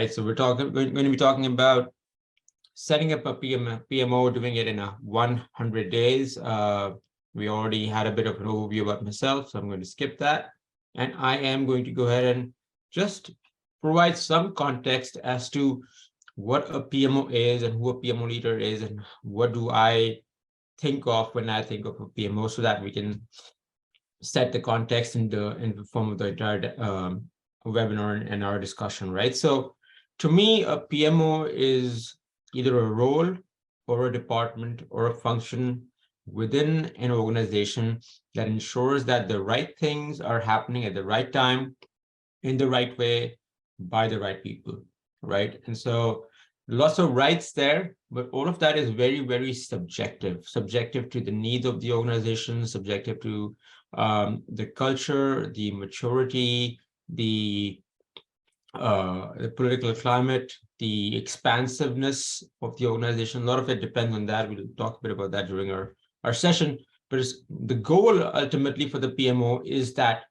right? So we're going to be talking about setting up a PMO, doing it in 100 days. We already had a bit of an overview about myself, so I'm going to skip that. And I am going to go ahead and just provide some context as to what a PMO is and who a PMO leader is and what do I think of when I think of a PMO, so that we can set the context in the form of the entire webinar and our discussion, right? So to me, a PMO is either a role or a department or a function within an organization that ensures that the right things are happening at the right time, in the right way, by the right people, right? And so lots of rights there, but all of that is very, very subjective to the needs of the organization, subjective to the culture, the maturity, the political climate, the expansiveness of the organization. A lot of it depends on that. We'll talk a bit about that during our session. But the goal ultimately for the PMO is that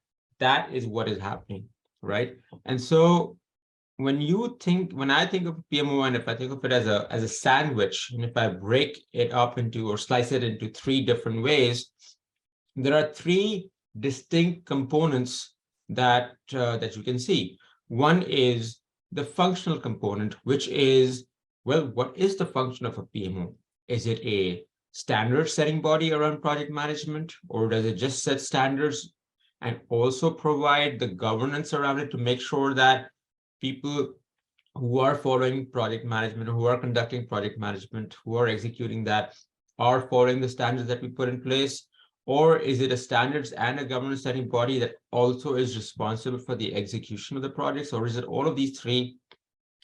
is what is happening, right? And so when I think of PMO, and if I think of it as a sandwich, and if I break it up into or slice it into three different ways, there are three distinct components that you can see. One is the functional component, which is, well, what is the function of a PMO? Is it a standard setting body around project management, or does it just set standards and also provide the governance around it to make sure that people who are following project management, who are conducting project management, who are executing that, are following the standards that we put in place? Or is it a standards and a governance setting body that also is responsible for the execution of the projects? Or is it all of these three?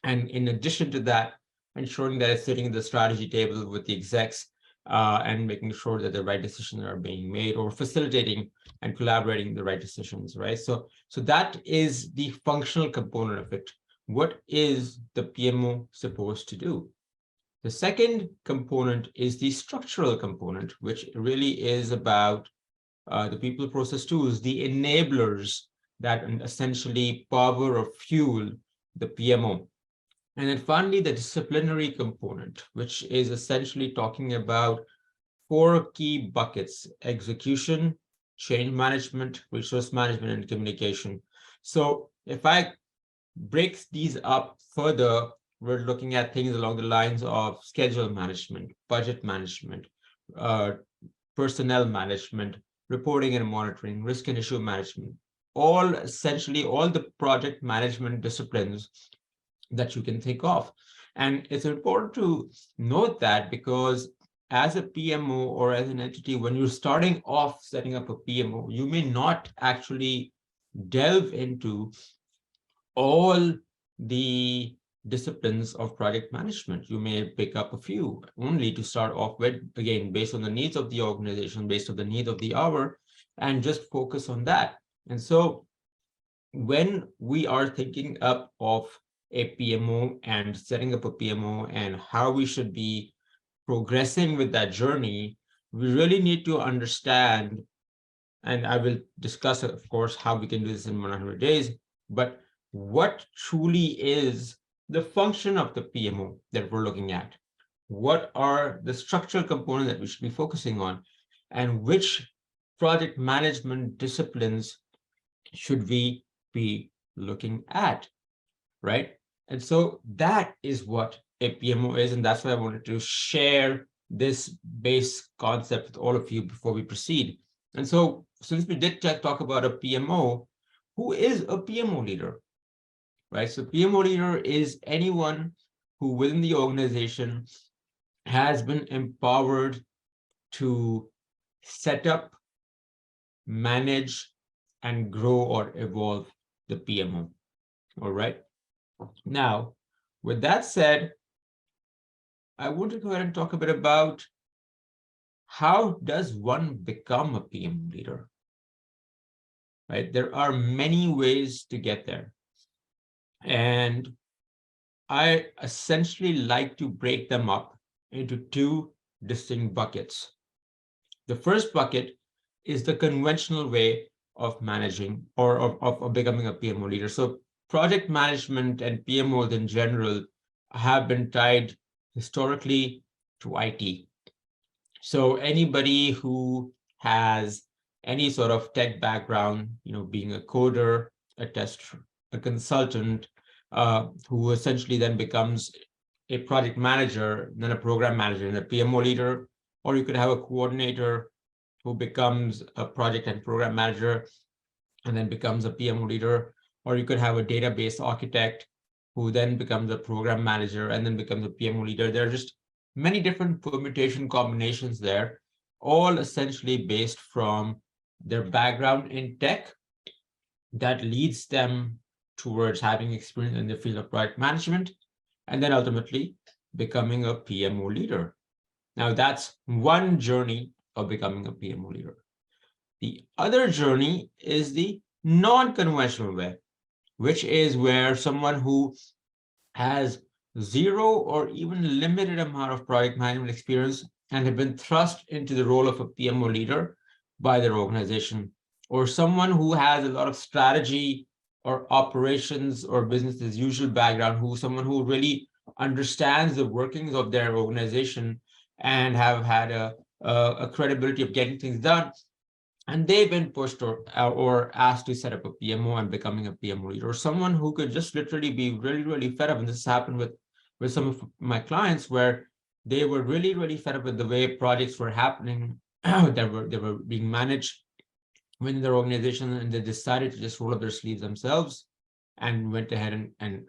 And in addition to that, ensuring that it's sitting at the strategy table with the execs and making sure that the right decisions are being made, or facilitating and collaborating the right decisions, right? So that is the functional component of it. What is the PMO supposed to do? The second component is the structural component, which really is about the people, process, tools, the enablers that essentially power or fuel the PMO. And then finally, the disciplinary component, which is essentially talking about four key buckets: execution, change management, resource management, and communication. So if I break these up further, we're looking at things along the lines of schedule management, budget management, personnel management, reporting and monitoring, risk and issue management, essentially all the project management disciplines that you can think of. And it's important to note that, because as a PMO or as an entity, when you're starting off setting up a PMO, you may not actually delve into all the disciplines of project management. You may pick up a few only to start off with, again, based on the needs of the organization, based on the need of the hour, and just focus on that. And so when we are thinking up of a PMO and setting up a PMO and how we should be progressing with that journey, we really need to understand, and I will discuss, of course, how we can do this in 100 days, but what truly is the function of the PMO that we're looking at? What are the structural components that we should be focusing on? And which project management disciplines should we be looking at, right? And so that is what a PMO is, and that's why I wanted to share this base concept with all of you before we proceed. And so since we did talk about a PMO, who is a PMO leader, right? So PMO leader is anyone who within the organization has been empowered to set up, manage, and grow or evolve the PMO, all right? Now, with that said, I want to go ahead and talk a bit about how does one become a PMO leader, right? There are many ways to get there. And I essentially like to break them up into two distinct buckets. The first bucket is the conventional way of managing or of becoming a PMO leader. So project management and PMOs in general have been tied historically to IT. So anybody who has any sort of tech background, being a coder, a tester, a consultant, who essentially then becomes a project manager, then a program manager, and a PMO leader, or you could have a coordinator who becomes a project and program manager and then becomes a PMO leader, or you could have a database architect who then becomes a program manager and then becomes a PMO leader. There are just many different permutation combinations there, all essentially based from their background in tech that leads them towards having experience in the field of project management, and then ultimately becoming a PMO leader. Now, that's one journey of becoming a PMO leader. The other journey is the non-conventional way, which is where someone who has zero or even limited amount of project management experience and have been thrust into the role of a PMO leader by their organization, or someone who has a lot of strategy or operations or business as usual background, someone who really understands the workings of their organization and have had a credibility of getting things done, and they've been pushed or asked to set up a PMO and becoming a PMO leader, or someone who could just literally be really, really fed up. And this happened with some of my clients where they were really, really fed up with the way projects were happening, they were being managed within their organization, and they decided to just roll up their sleeves themselves and went ahead and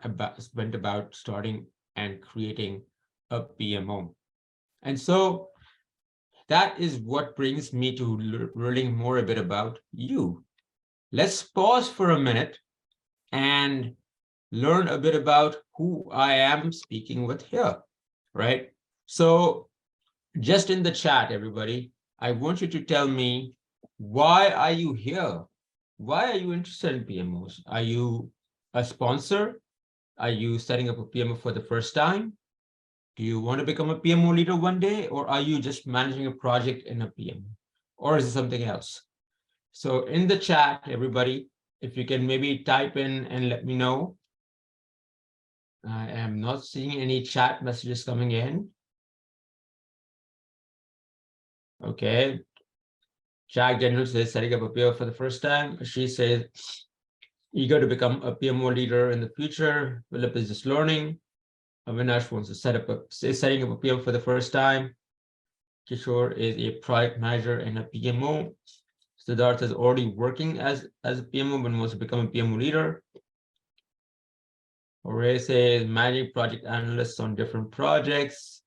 went about starting and creating a PMO. And so that is what brings me to learning more a bit about you. Let's pause for a minute and learn a bit about who I am speaking with here, right? So just in the chat, everybody, I want you to tell me, why are you here? Why are you interested in PMOs? Are you a sponsor? Are you setting up a PMO for the first time? Do you want to become a PMO leader one day, or are you just managing a project in a PMO? Or is it something else? So in the chat, everybody, if you can maybe type in and let me know. I am not seeing any chat messages coming in. Okay. Jack Daniels says setting up a PMO for the first time. She says eager to become a PMO leader in the future. Philip is just learning. Avinash wants to setting up a PMO for the first time. Kishore is a project manager and a PMO. Siddharth is already working as a PMO but wants to become a PMO leader. Ore says managing project analysts on different projects.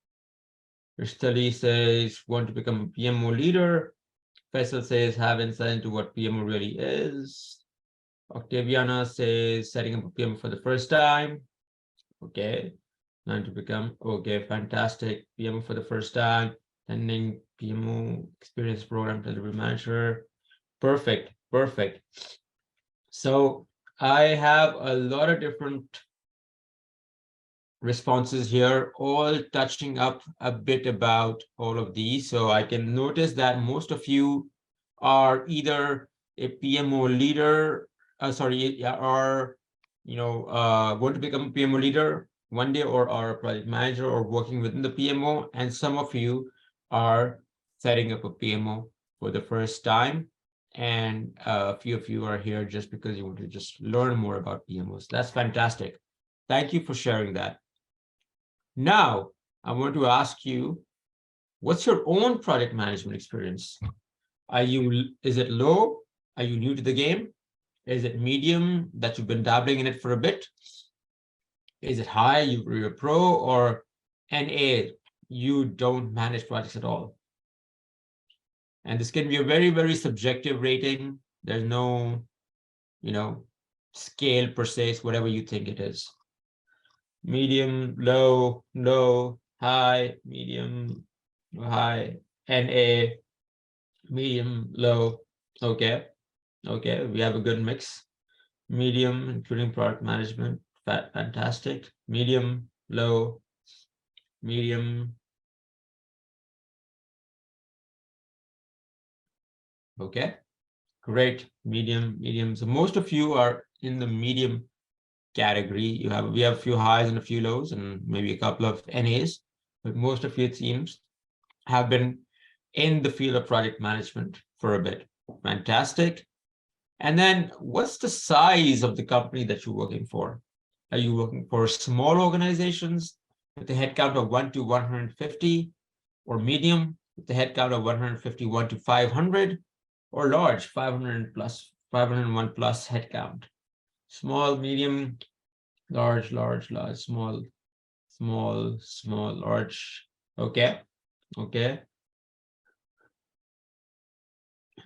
Rishtali says want to become a PMO leader. Faisal says have insight into what PMO really is. Octaviana says setting up a PMO for the first time. Okay. Now to become, okay, fantastic. PMO for the first time. Attending PMO experience program delivery manager. Perfect, perfect. So I have a lot of different responses here, all touching up a bit about all of these. So I can notice that most of you are either a PMO leader, or want to become a PMO leader one day, or are a project manager or working within the PMO, and some of you are setting up a PMO for the first time, and a few of you are here just because you want to just learn more about PMOs. That's fantastic. Thank you for sharing that. Now, I want to ask you, what's your own project management experience? Is it low? Are you new to the game? Is it medium that you've been dabbling in it for a bit? Is it high, you're a pro, or NA, you don't manage projects at all? And this can be a very, very subjective rating. There's no, scale per se, it's whatever you think it is. Medium, low, low, high, medium, high, NA, medium, low. Okay. Okay, we have a good mix. Medium, including product management, fantastic. Medium, low, medium. Okay, great. Medium, medium. So most of you are in the medium category. We have a few highs and a few lows and maybe a couple of NAs, but most of your teams have been in the field of project management for a bit. Fantastic. And then what's the size of the company that you're working for? Are you working for small organizations with a headcount of 1 to 150, or medium with a headcount of 151 to 500, or large 500 plus 501 plus headcount? Small, medium, large, small, large. Okay.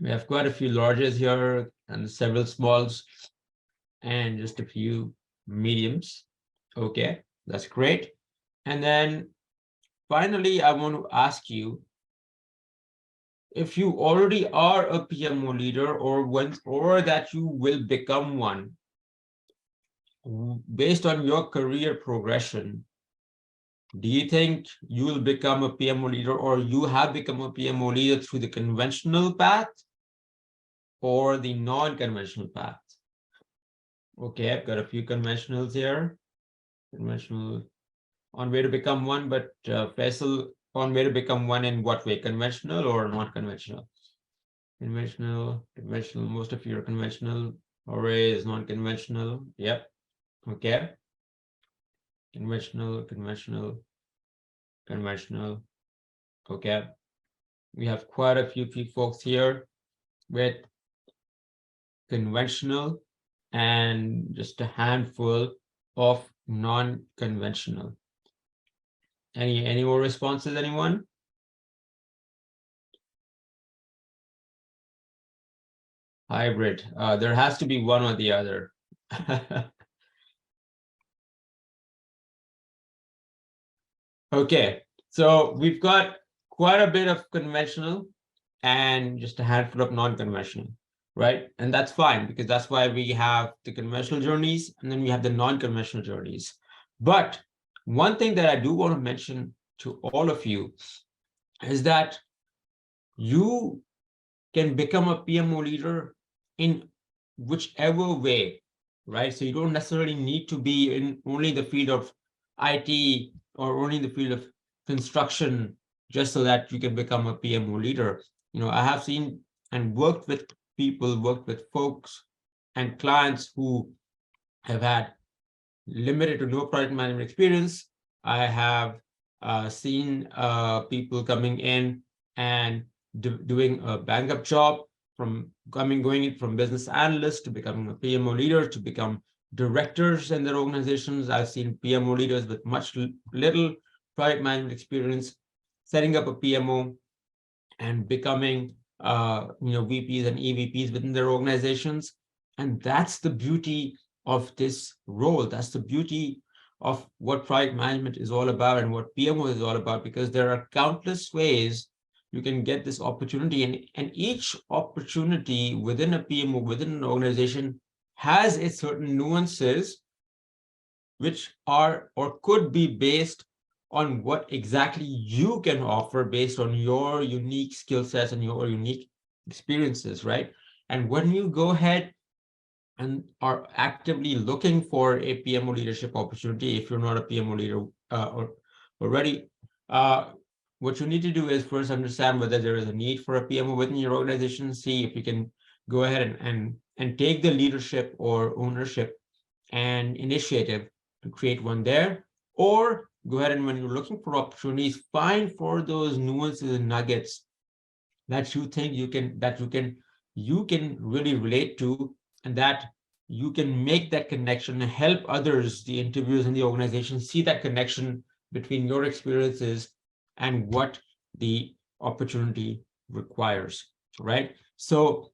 We have quite a few larges here and several smalls and just a few mediums. Okay, that's great. And then finally, I want to ask you if you already are a PMO leader, or that you will become one, based on your career progression, do you think you will become a PMO leader, or you have become a PMO leader through the conventional path or the non-conventional path? Okay, I've got a few conventionals here. Conventional on way to become one, but Faisal, on way to become one in what way? Conventional or non-conventional? Conventional, most of you are conventional. Array is non-conventional. Yep. Okay. Conventional. Okay. We have quite a few folks here with conventional and just a handful of non-conventional. Any more responses, anyone? Hybrid. There has to be one or the other. Okay, so we've got quite a bit of conventional and just a handful of non-conventional, right? And that's fine, because that's why we have the conventional journeys and then we have the non-conventional journeys. But one thing that I do want to mention to all of you is that you can become a PMO leader in whichever way, right? So you don't necessarily need to be in only the field of IT or only the field of construction just so that you can become a PMO leader. You know, I have seen and worked with folks and clients who have had limited to no project management experience. I have seen people coming in and doing a bang-up job, from going in from business analyst to becoming a PMO leader to become directors in their organizations. I've seen PMO leaders with little project management experience setting up a PMO and becoming VPs and EVPs within their organizations. And that's the beauty of this role. That's the beauty of what project management is all about and what PMO is all about, because there are countless ways you can get this opportunity. And each opportunity within a PMO, within an organization, has its certain nuances, which are or could be based on what exactly you can offer based on your unique skill sets and your unique experiences, right? And when you go ahead and are actively looking for a PMO leadership opportunity, if you're not a PMO leader or already, what you need to do is first understand whether there is a need for a PMO within your organization. See if you can go ahead and take the leadership or ownership and initiative to create one there, or go ahead and, when you're looking for opportunities, find for those nuances and nuggets that you think you can really relate to, and that you can make that connection and help others, the interviewers in the organization, see that connection between your experiences and what the opportunity requires, right? So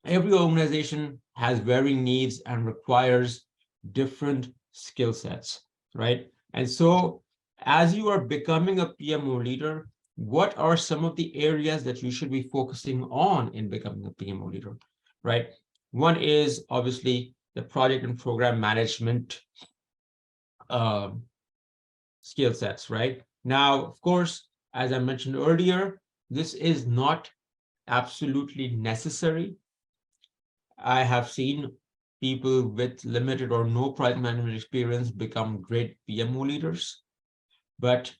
every organization has varying needs and requires different skill sets, right? And so as you are becoming a PMO leader, what are some of the areas that you should be focusing on in becoming a PMO leader, right? One is obviously the project and program management skill sets, right? Now, of course, as I mentioned earlier, this is not absolutely necessary. I have seen people with limited or no project management experience become great PMO leaders. But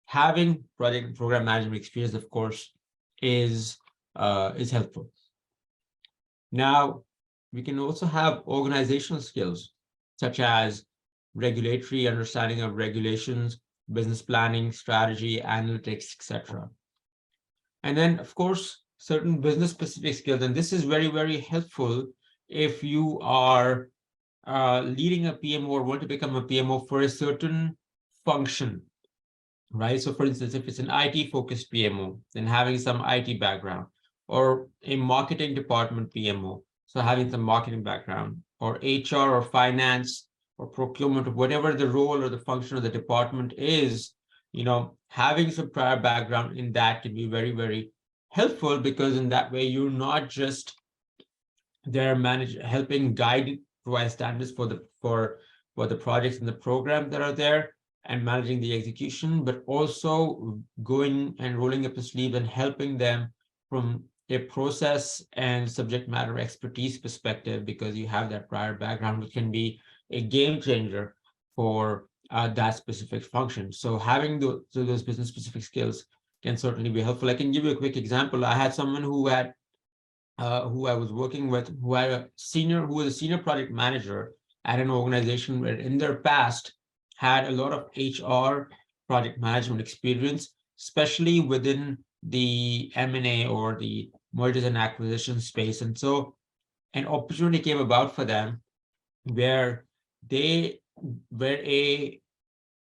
having project and program management experience, of course, is helpful. Now, we can also have organizational skills, such as regulatory understanding of regulations, business planning, strategy, analytics, etc. And then, of course, certain business specific skills. And this is very, very helpful if you are leading a PMO or want to become a PMO for a certain function, right? So for instance, if it's an IT focused PMO, then having some IT background, or a marketing department PMO, so having some marketing background, or HR or finance or procurement, or whatever the role or the function of the department is, having some prior background in that can be very, very helpful, because in that way, you're not just there helping guide, provide standards for the projects and the program that are there, and managing the execution, but also going and rolling up the sleeve and helping them from a process and subject matter expertise perspective, because you have that prior background, which can be a game changer for that specific function. So having those business specific skills can certainly be helpful. I can give you a quick example. I had someone who I was working with, who was a senior project manager at an organization where in their past had a lot of HR project management experience, especially within the M&A or the mergers and acquisition space. And so an opportunity came about for them where a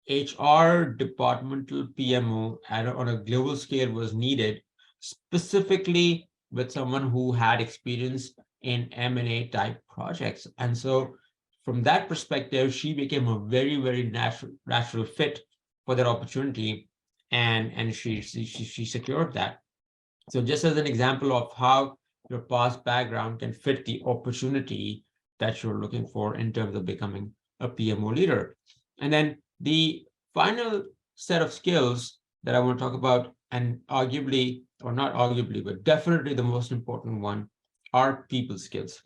HR departmental PMO on a global scale was needed, specifically with someone who had experience in M&A type projects. And so from that perspective, she became a very, very natural fit for that opportunity, and she secured that. So just as an example of how your past background can fit the opportunity that you're looking for in terms of becoming a PMO leader. And then the final set of skills that I want to talk about, and arguably, or not arguably, but definitely the most important one, are people skills,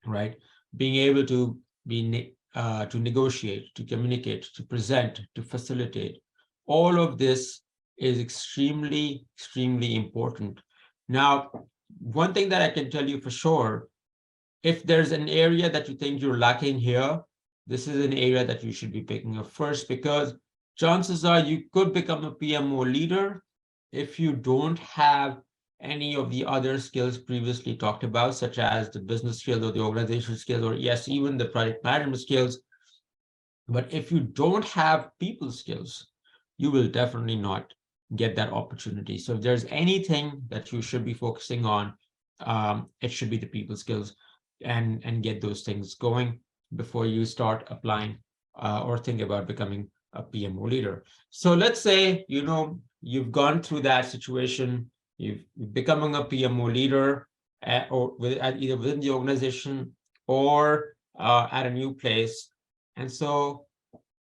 right? Being able to to negotiate, to communicate, to present, to facilitate. All of this is extremely, extremely important. Now, one thing that I can tell you for sure, if there's an area that you think you're lacking here, this is an area that you should be picking up first, because chances are you could become a PMO leader if you don't have any of the other skills previously talked about, such as the business skills or the organizational skills, or yes, even the project management skills. But if you don't have people skills, you will definitely not get that opportunity. So if there's anything that you should be focusing on, it should be the people skills, and get those things going before you start applying or think about becoming a PMO leader. So let's say, you've gone through that situation, you've becoming a PMO leader either within the organization or at a new place. And so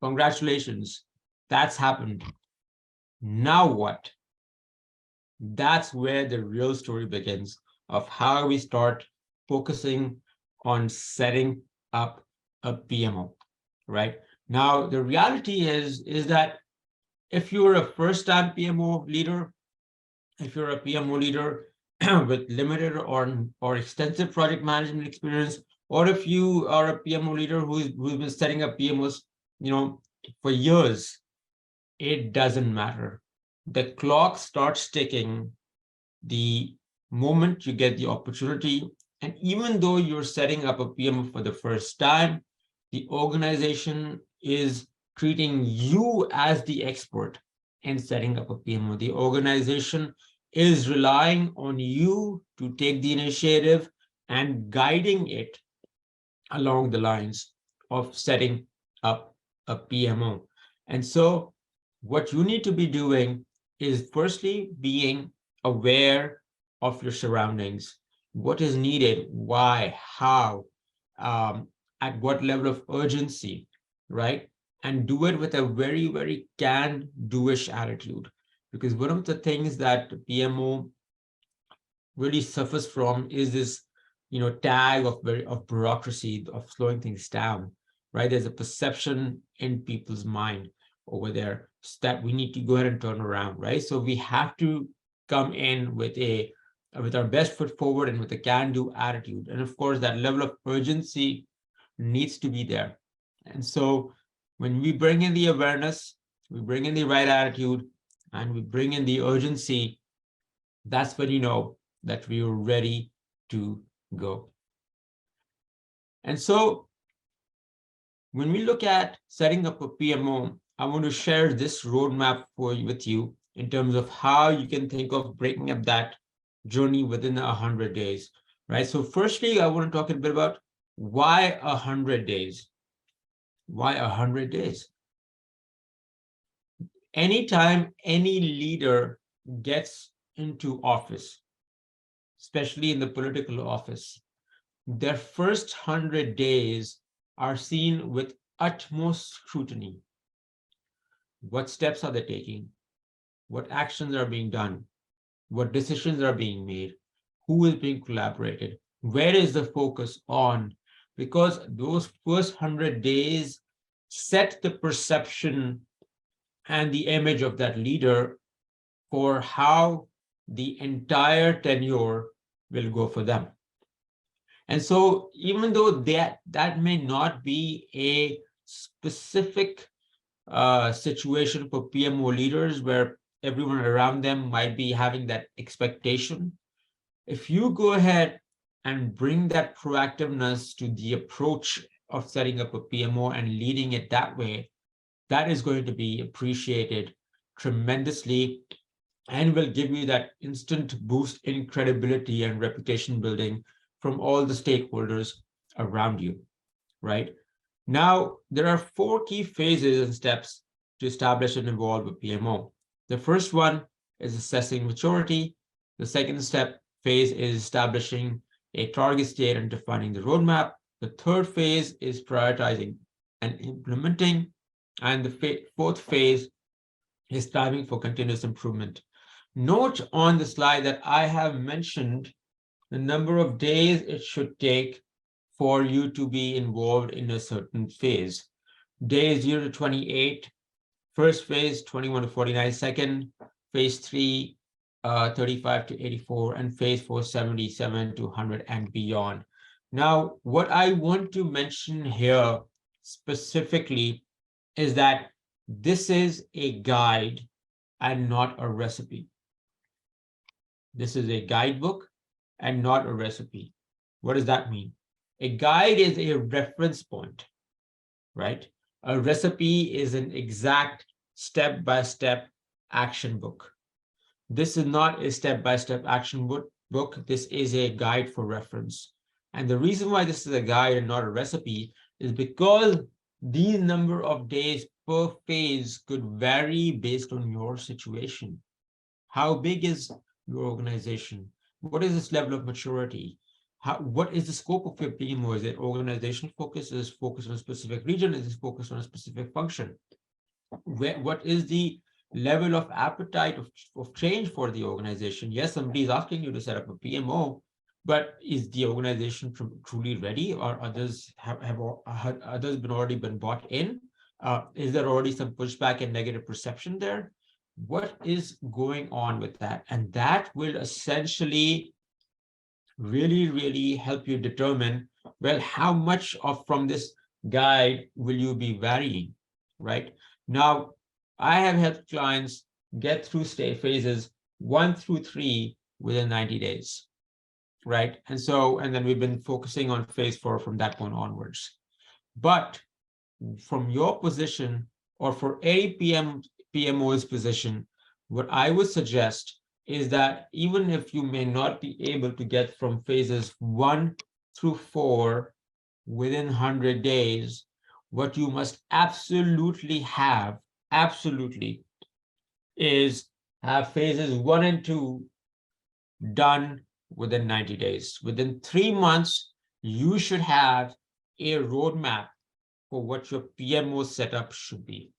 congratulations, that's happened. Now what? That's where the real story begins of how we start focusing on setting up a PMO, right? Now, the reality is that if you're a first-time PMO leader, if you're a PMO leader with limited or extensive project management experience, or if you are a PMO leader who's been setting up PMOs, for years, it doesn't matter. The clock starts ticking the moment you get the opportunity. And even though you're setting up a PMO for the first time, the organization is treating you as the expert in setting up a PMO. The organization is relying on you to take the initiative and guiding it along the lines of setting up a PMO. And so what you need to be doing is firstly being aware of your surroundings. What is needed, why, how, at what level of urgency, right? And do it with a very, very can-do-ish attitude. Because one of the things that PMO really suffers from is this, tag of bureaucracy, of slowing things down, right? There's a perception in people's mind over there that we need to go ahead and turn around, right? So we have to come in with our best foot forward and with a can-do attitude. And of course, that level of urgency needs to be there. And so when we bring in the awareness, we bring in the right attitude, and we bring in the urgency, that's when you know that we are ready to go. And so when we look at setting up a PMO, I want to share this roadmap with you in terms of how you can think of breaking up that journey within 100 days, right? So firstly, I want to talk a bit about why 100 days? Why 100 days? Anytime any leader gets into office, especially in the political office, their first 100 days are seen with utmost scrutiny. What steps are they taking? What actions are being done? What decisions are being made? Who is being collaborated? Where is the focus on? Because those first 100 days set the perception and the image of that leader for how the entire tenure will go for them. And so even though that may not be a specific situation for PMO leaders where everyone around them might be having that expectation, if you go ahead and bring that proactiveness to the approach of setting up a PMO and leading it that way, that is going to be appreciated tremendously and will give you that instant boost in credibility and reputation building from all the stakeholders around you, right? Now, there are 4 key phases and steps to establish and evolve a PMO. The first one is assessing maturity. The second phase is establishing a target state and defining the roadmap. The third phase is prioritizing and implementing. And the fourth phase is striving for continuous improvement. Note on the slide that I have mentioned the number of days it should take for you to be involved in a certain phase. Days 0 to 28, first phase 21 to 49, second phase 3 35 to 84, and phase 4 77 to 100 and beyond. Now, what I want to mention here specifically is that this is a guide and not a recipe. This is a guidebook and not a recipe. What does that mean? A guide is a reference point, right? A recipe is an exact step-by-step action book. This is not a step-by-step action book. This is a guide for reference. And the reason why this is a guide and not a recipe is because these number of days per phase could vary based on your situation. How big is your organization? What is its level of maturity? What is the scope of your PMO? Is it organizational focus? Is it focused on a specific region? Is it focused on a specific function? What is the level of appetite of change for the organization? Yes, somebody is asking you to set up a PMO, but is the organization truly ready, or others have others already been bought in? Is there already some pushback and negative perception there? What is going on with that? And that will essentially really help you determine, well, how much from this guide will you be varying, right? Now, I have helped clients get through phases 1 through 3 within 90 days, right? And then we've been focusing on phase 4 from that point onwards. But from your position, or for a PMO's position, what I would suggest is that even if you may not be able to get from phases 1 through 4 within 100 days, what you must absolutely is have phases 1 and 2 done within 90 days. Within 3 months, you should have a roadmap for what your PMO setup should be.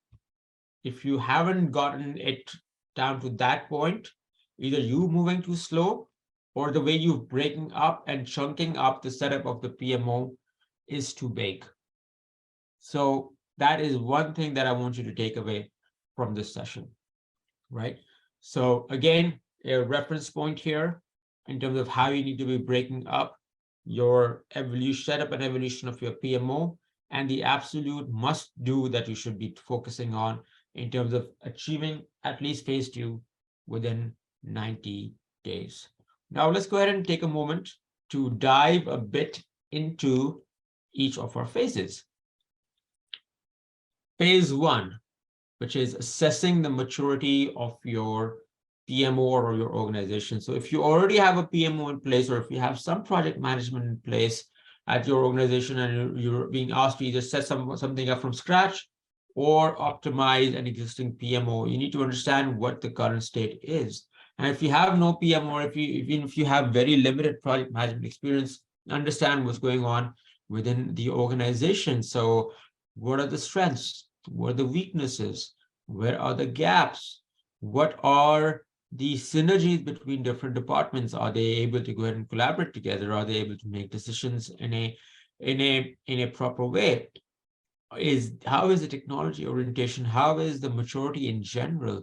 If you haven't gotten it down to that point, either you moving too slow or the way you're breaking up and chunking up the setup of the PMO is too big. So that is one thing that I want you to take away from this session, right? So again, a reference point here in terms of how you need to be breaking up your evolution, setup and evolution of your PMO, and the absolute must do that you should be focusing on in terms of achieving at least phase 2 within 90 days. Now let's go ahead and take a moment to dive a bit into each of our phases. Phase 1, which is assessing the maturity of your PMO or your organization. So if you already have a PMO in place, or if you have some project management in place at your organization and you're being asked to either set something up from scratch or optimize an existing PMO, you need to understand what the current state is. And if you have no PMO, or even if you have very limited project management experience, understand what's going on within the organization. So what are the strengths? What are the weaknesses? Where are the gaps? What are the synergies between different departments? Are they able to go ahead and collaborate together? Are they able to make decisions in a proper way? How is the technology orientation? How is the maturity in general?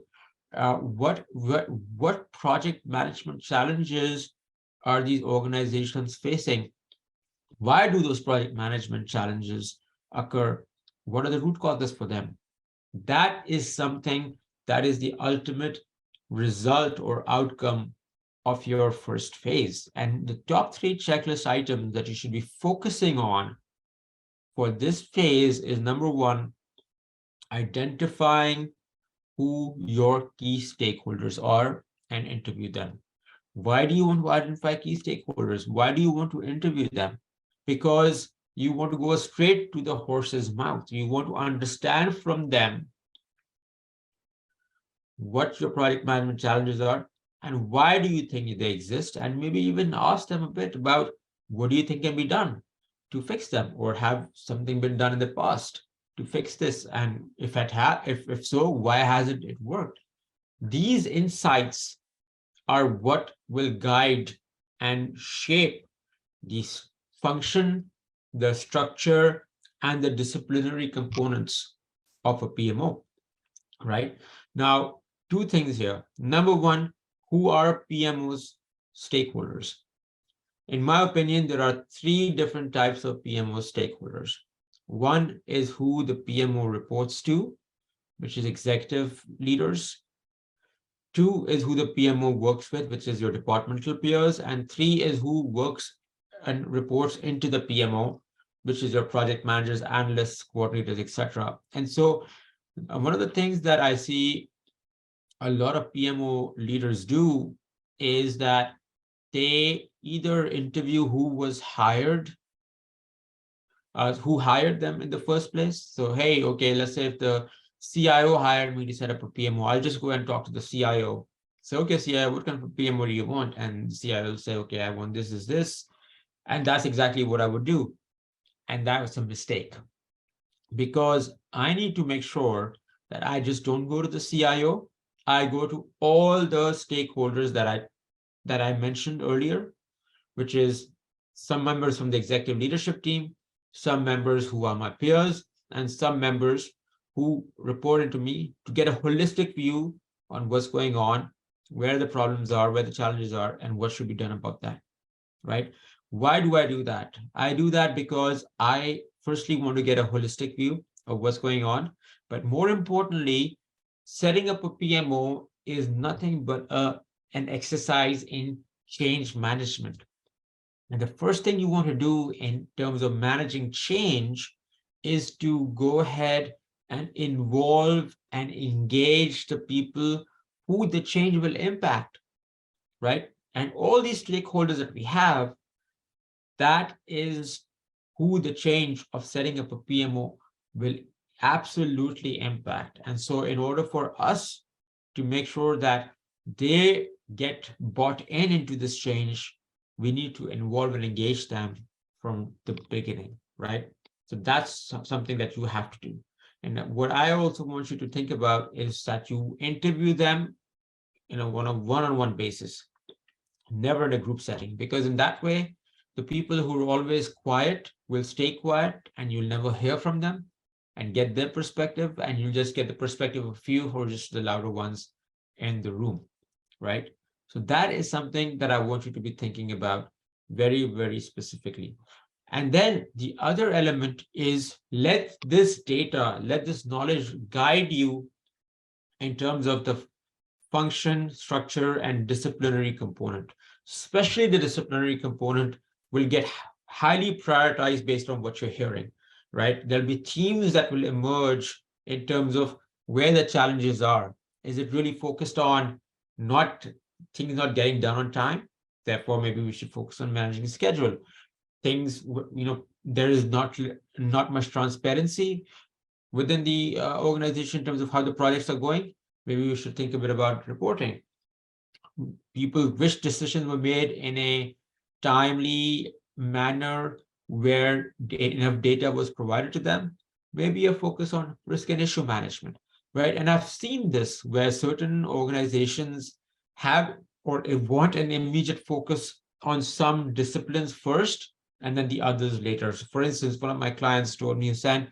What project management challenges are these organizations facing? Why do those project management challenges occur? What are the root causes for them? That is something that is the ultimate result or outcome of your first phase. And the top 3 checklist items that you should be focusing on for this phase is, number 1, identifying who your key stakeholders are and interview them. Why do you want to identify key stakeholders? Why do you want to interview them? Because you want to go straight to the horse's mouth. You want to understand from them what your project management challenges are and why do you think they exist, and maybe even ask them a bit about what do you think can be done to fix them, or have something been done in the past to fix this, and if so, why hasn't it worked? These insights are what will guide and shape the function, the structure, and the disciplinary components of a PMO, right? Now, 2 things here. Number 1, who are PMO's stakeholders? In my opinion, there are 3 different types of PMO stakeholders. 1 is who the PMO reports to, which is executive leaders. 2 is who the PMO works with, which is your departmental peers. And 3 is who works and reports into the PMO, which is your project managers, analysts, coordinators, etc. And so one of the things that I see a lot of PMO leaders do is that they either interview who hired them in the first place. So, hey, okay, let's say if the CIO hired me to set up a PMO, I'll just go and talk to the CIO. So, okay, CIO, what kind of PMO do you want? And the CIO will say, okay, I want this. And that's exactly what I would do. And that was a mistake, because I need to make sure that I just don't go to the CIO. I go to all the stakeholders that I mentioned earlier, which is some members from the executive leadership team, some members who are my peers, and some members who report into me, to get a holistic view on what's going on, where the problems are, where the challenges are, and what should be done about that, right? Why do I do that? I do that because I firstly want to get a holistic view of what's going on, but more importantly, setting up a PMO is nothing but an exercise in change management. And the first thing you want to do in terms of managing change is to go ahead and involve and engage the people who the change will impact, right? And all these stakeholders that we have, that is who the change of setting up a PMO will absolutely impact. And so in order for us to make sure that they get bought into this change, we need to involve and engage them from the beginning, right? So that's something that you have to do. And what I also want you to think about is that you interview them on a one-on-one basis. never in a group setting, because in that way, the people who are always quiet will stay quiet and you'll never hear from them and get their perspective, and you'll just get the perspective of a few who are just the louder ones in the room, right? So that is something that I want you to be thinking about very, very specifically. And then the other element is let this data, let this knowledge guide you in terms of the function, structure, and disciplinary component. Especially the disciplinary component will get highly prioritized based on what you're hearing, right? There'll be teams that will emerge in terms of where the challenges are. Is it really focused on things not getting done on time? Therefore, maybe we should focus on managing schedule. Things, there is not much transparency within the organization in terms of how the projects are going. Maybe we should think a bit about reporting. People wish decisions were made in a timely manner where enough data was provided to them. Maybe a focus on risk and issue management, right? And I've seen this where certain organizations have or want an immediate focus on some disciplines first and then the others later. So for instance, one of my clients told me, Hussain,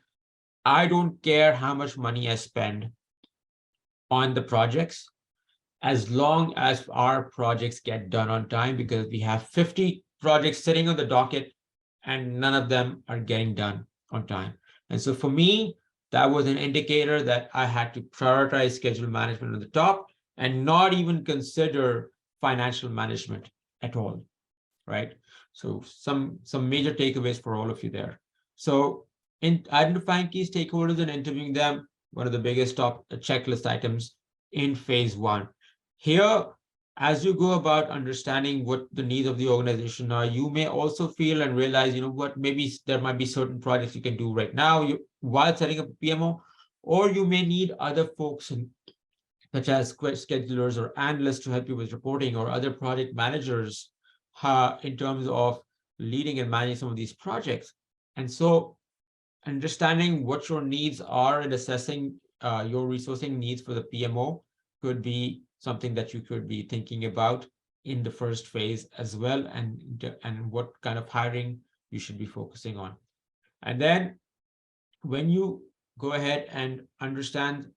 I don't care how much money I spend on the projects, as long as our projects get done on time, because we have 50 projects sitting on the docket and none of them are getting done on time. And so for me, that was an indicator that I had to prioritize schedule management on the top and not even consider financial management at all, right? So some major takeaways for all of you there. So in identifying key stakeholders and interviewing them, one of the biggest top checklist items in phase one. Here, as you go about understanding what the needs of the organization are, you may also feel and realize, maybe there might be certain projects you can do right now while setting up a PMO, or you may need other folks such as schedulers or analysts to help you with reporting, or other project managers in terms of leading and managing some of these projects. And so understanding what your needs are and assessing your resourcing needs for the PMO could be something that you could be thinking about in the first phase as well, and what kind of hiring you should be focusing on. And then when you go ahead and understand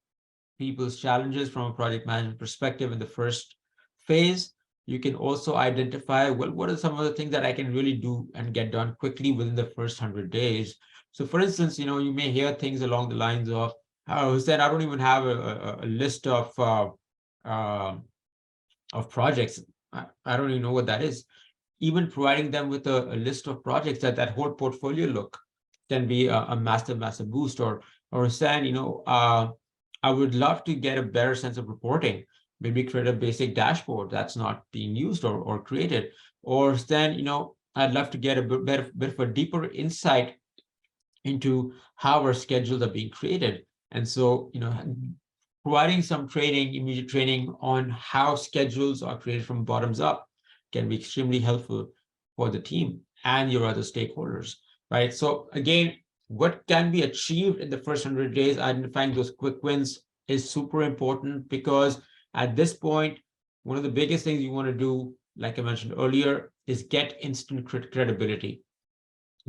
people's challenges from a project management perspective in the first phase, you can also identify, well, what are some of the things that I can really do and get done quickly within the first 100 days. So for instance, you may hear things along the lines of, oh, Hussain, I don't even have a list of projects. I don't even know what that is. Even providing them with a list of projects that whole portfolio look can be a massive boost. Or saying, I would love to get a better sense of reporting. Maybe create a basic dashboard that's not being used or created. Or then, I'd love to get a bit of a deeper insight into how our schedules are being created. And so, providing some training, immediate training on how schedules are created from bottoms up can be extremely helpful for the team and your other stakeholders, right? So again, what can be achieved in the first 100 days, identifying those quick wins is super important, because at this point, one of the biggest things you want to do, like I mentioned earlier, is get instant credibility,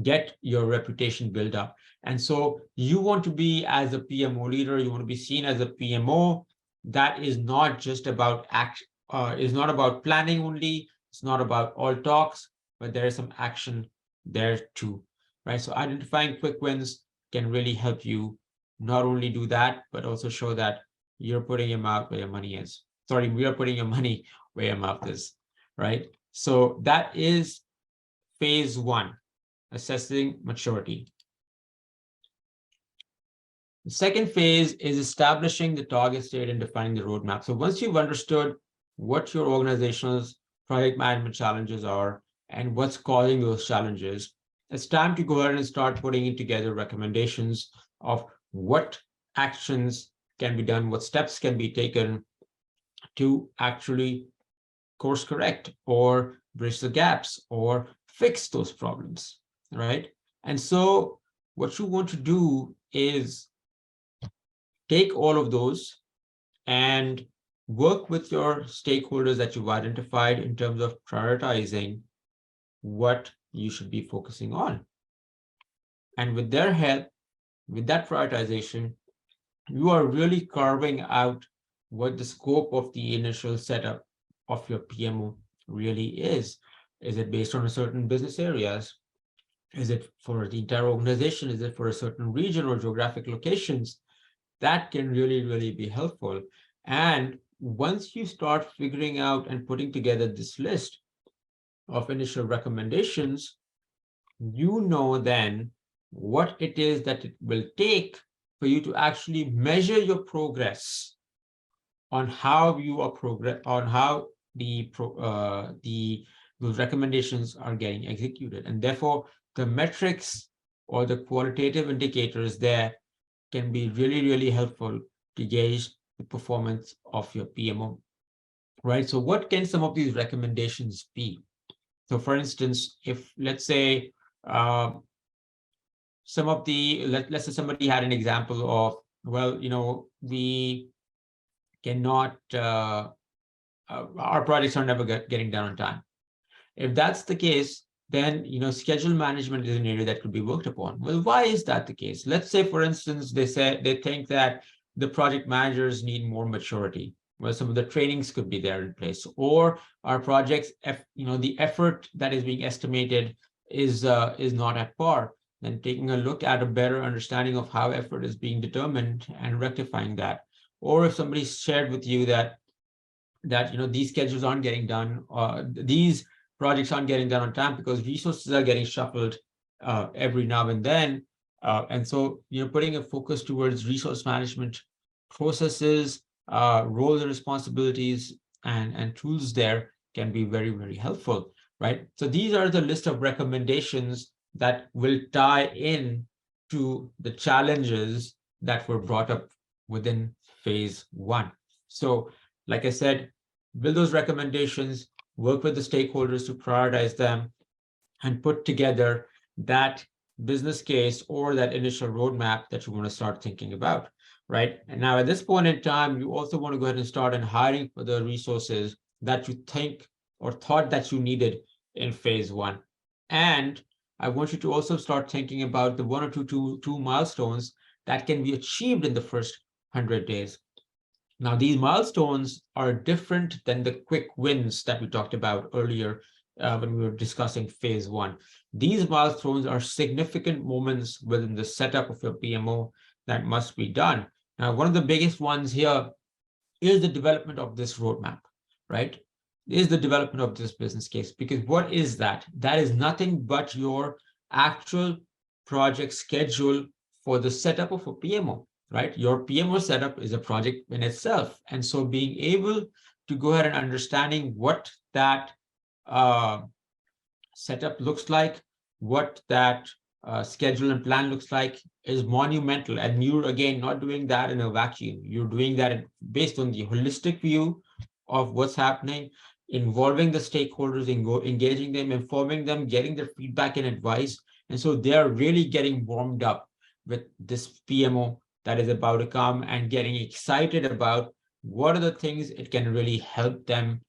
get your reputation built up. And so you want to be, as a PMO leader, you want to be seen as a PMO that is not just about is not about planning only, it's not about all talks, but there is some action there too, right? So identifying quick wins can really help you not only do that, but also show that you're putting your mouth where your money is. Sorry, we are putting your money where your mouth is, right? So that is phase one, assessing maturity. The second phase is establishing the target state and defining the roadmap. So once you've understood what your organization's project management challenges are and what's causing those challenges, it's time to go ahead and start putting together recommendations of what actions can be done, what steps can be taken to actually course correct or bridge the gaps or fix those problems, right? And so what you want to do is take all of those and work with your stakeholders that you've identified in terms of prioritizing what you should be focusing on. And with their help, with that prioritization, you are really carving out what the scope of the initial setup of your PMO really is. Is it based on a certain business areas? Is it for the entire organization? Is it for a certain region or geographic locations? That can really, really be helpful. And once you start figuring out and putting together this list of initial recommendations, you know then what it is that it will take for you to actually measure your progress on how you are on how the those recommendations are getting executed. And therefore, the metrics or the qualitative indicators there can be really, really helpful to gauge the performance of your PMO, right? So what can some of these recommendations be? So for instance, if let's say some of the, let's say somebody had an example of, well, we cannot, our projects are never getting done on time. If that's the case, then schedule management is an area that could be worked upon. Well, why is that the case? Let's say, for instance, they think that the project managers need more maturity. Well, some of the trainings could be there in place, or our projects, the effort that is being estimated is not at par. Then taking a look at a better understanding of how effort is being determined and rectifying that. Or if somebody shared with you that these schedules aren't getting done, these projects aren't getting done on time because resources are getting shuffled every now and then. And so, putting a focus towards resource management processes, roles and responsibilities, and tools there can be very, very helpful, right? So these are the list of recommendations that will tie in to the challenges that were brought up within phase one. So, like I said, build those recommendations, work with the stakeholders to prioritize them, and put together that business case or that initial roadmap that you want to start thinking about, right? And now at this point in time, you also want to go ahead and start hiring for the resources that you think or thought that you needed in phase one. And I want you to also start thinking about the one or two milestones that can be achieved in the first 100 days. Now, these milestones are different than the quick wins that we talked about earlier when we were discussing phase one. These milestones are significant moments within the setup of your PMO that must be done. Now, one of the biggest ones here is the development of this roadmap, right? Is the development of this business case. Because what is that? That is nothing but your actual project schedule for the setup of a PMO, right? Your PMO setup is a project in itself. And so being able to go ahead and understanding what that setup looks like, what that schedule and plan looks like is monumental. And you're, again, not doing that in a vacuum. You're doing that based on the holistic view of what's happening, involving the stakeholders, engaging them, informing them, getting their feedback and advice. And so they're really getting warmed up with this PMO that is about to come and getting excited about what are the things it can really help them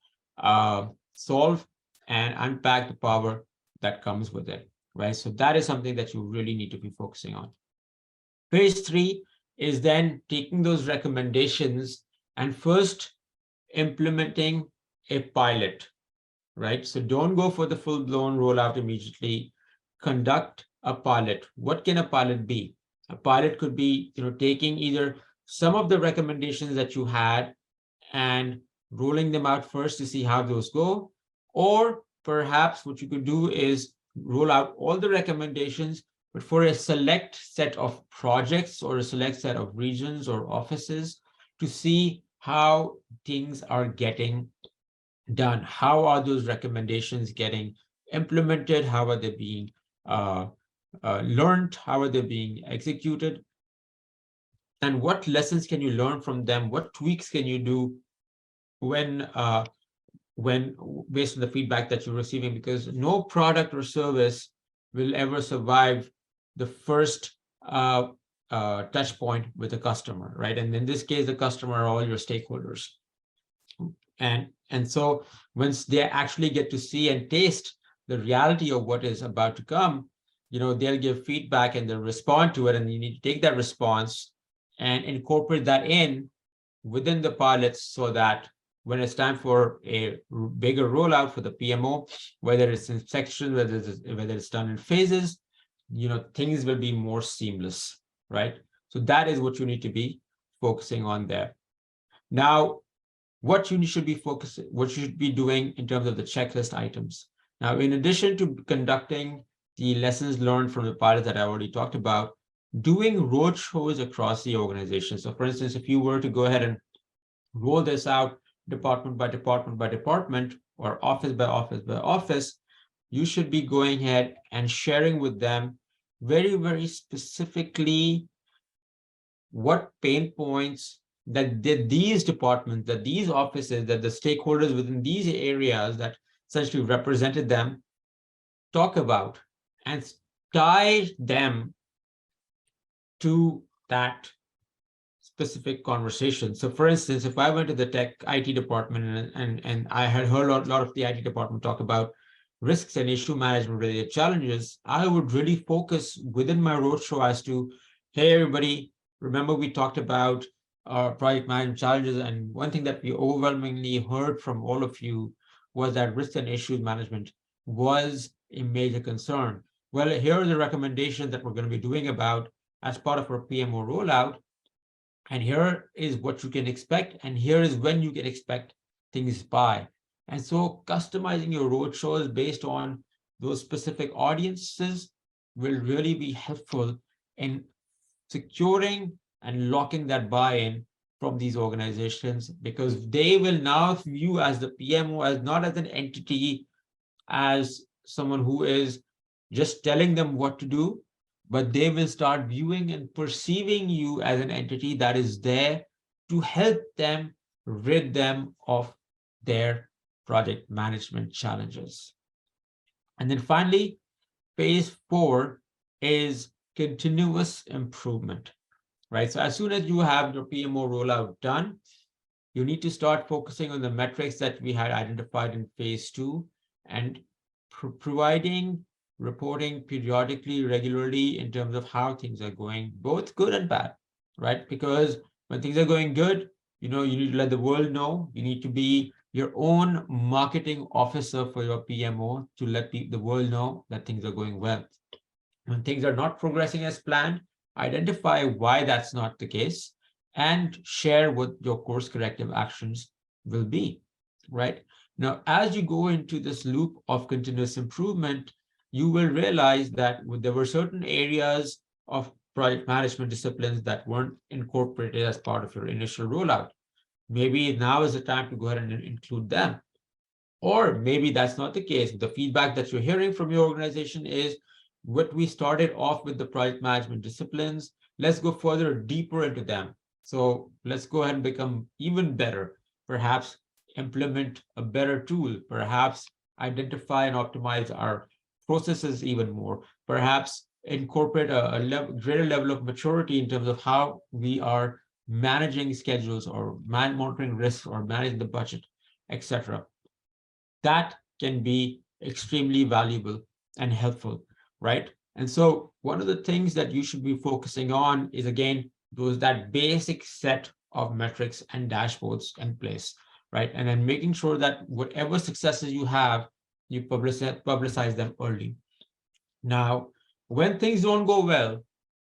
solve and unpack the power that comes with it, right? So that is something that you really need to be focusing on. Phase three is then taking those recommendations and first implementing a pilot, right? So don't go for the full-blown rollout immediately. Conduct a pilot. What can a pilot be? A pilot could be, taking either some of the recommendations that you had and rolling them out first to see how those go, or perhaps what you could do is roll out all the recommendations, but for a select set of projects or a select set of regions or offices to see how things are getting done. How are those recommendations getting implemented? How are they being learned? How are they being executed? And what lessons can you learn from them? What tweaks can you do when based on the feedback that you're receiving? Because no product or will ever survive the first touch point with the customer, right? And in this case, the customer are all your stakeholders. And so once they actually get to see and taste the reality of what is about to come, they'll give feedback and they'll respond to it, and you need to take that response and incorporate that in within the pilots, so that when it's time for a bigger rollout for the PMO, whether it's in sections, whether it's done in phases, things will be more seamless, right? So that is what you need to be focusing on there. Now, what you should be doing in terms of the checklist items. Now, in addition to conducting the lessons learned from the pilot that I already talked about, doing roadshows across the organization. So for instance, if you were to go ahead and roll this out department by department by department, or office by office by office, you should be going ahead and sharing with them very, very specifically what pain points that these departments, that these offices, that the stakeholders within these areas that essentially represented them talk about, and tie them to that specific conversation. So for instance, if I went to the tech IT department and I had heard a lot of the IT department talk about risks and issue management related challenges, I would really focus within my roadshow as to, hey, everybody, remember we talked about project management challenges, and one thing that we overwhelmingly heard from all of you was that risk and issues management was a major concern. Well, here are the recommendations that we're going to be doing about as part of our PMO rollout, and here is what you can expect, and here is when you can expect things by. And so customizing your roadshows based on those specific audiences will really be helpful in securing and locking that buy-in from these organizations, because they will now view as the PMO as not as an entity, as someone who is just telling them what to do, but they will start viewing and perceiving you as an entity that is there to help them rid them of their project management challenges. And then finally, phase 4 is continuous improvement, right? So as soon as you have your PMO rollout done, you need to start focusing on the metrics that we had identified in phase 2, and providing reporting periodically, regularly, in terms of how things are going, both good and bad, right? Because when things are going good, you need to let the world know. You need to be your own marketing officer for your PMO to let the world know that things are going well. When things are not progressing as planned, identify why that's not the case and share what your course corrective actions will be, right? Now, as you go into this loop of continuous improvement, you will realize that there were certain areas of project management disciplines that weren't incorporated as part of your initial rollout. Maybe now is the time to go ahead and include them. Or maybe that's not the case. The feedback that you're hearing from your organization is, what we started off with the project management disciplines, let's go further, deeper into them. So let's go ahead and become even better. Perhaps implement a better tool, perhaps identify and optimize our processes even more, perhaps incorporate a greater level of maturity in terms of how we are managing schedules, or monitoring risks, or managing the budget, etc. That can be extremely valuable and helpful, right? And so one of the things that you should be focusing on is, again, that basic set of metrics and dashboards in place, right? And then making sure that whatever successes you have, you publicize them early. Now, when things don't go well,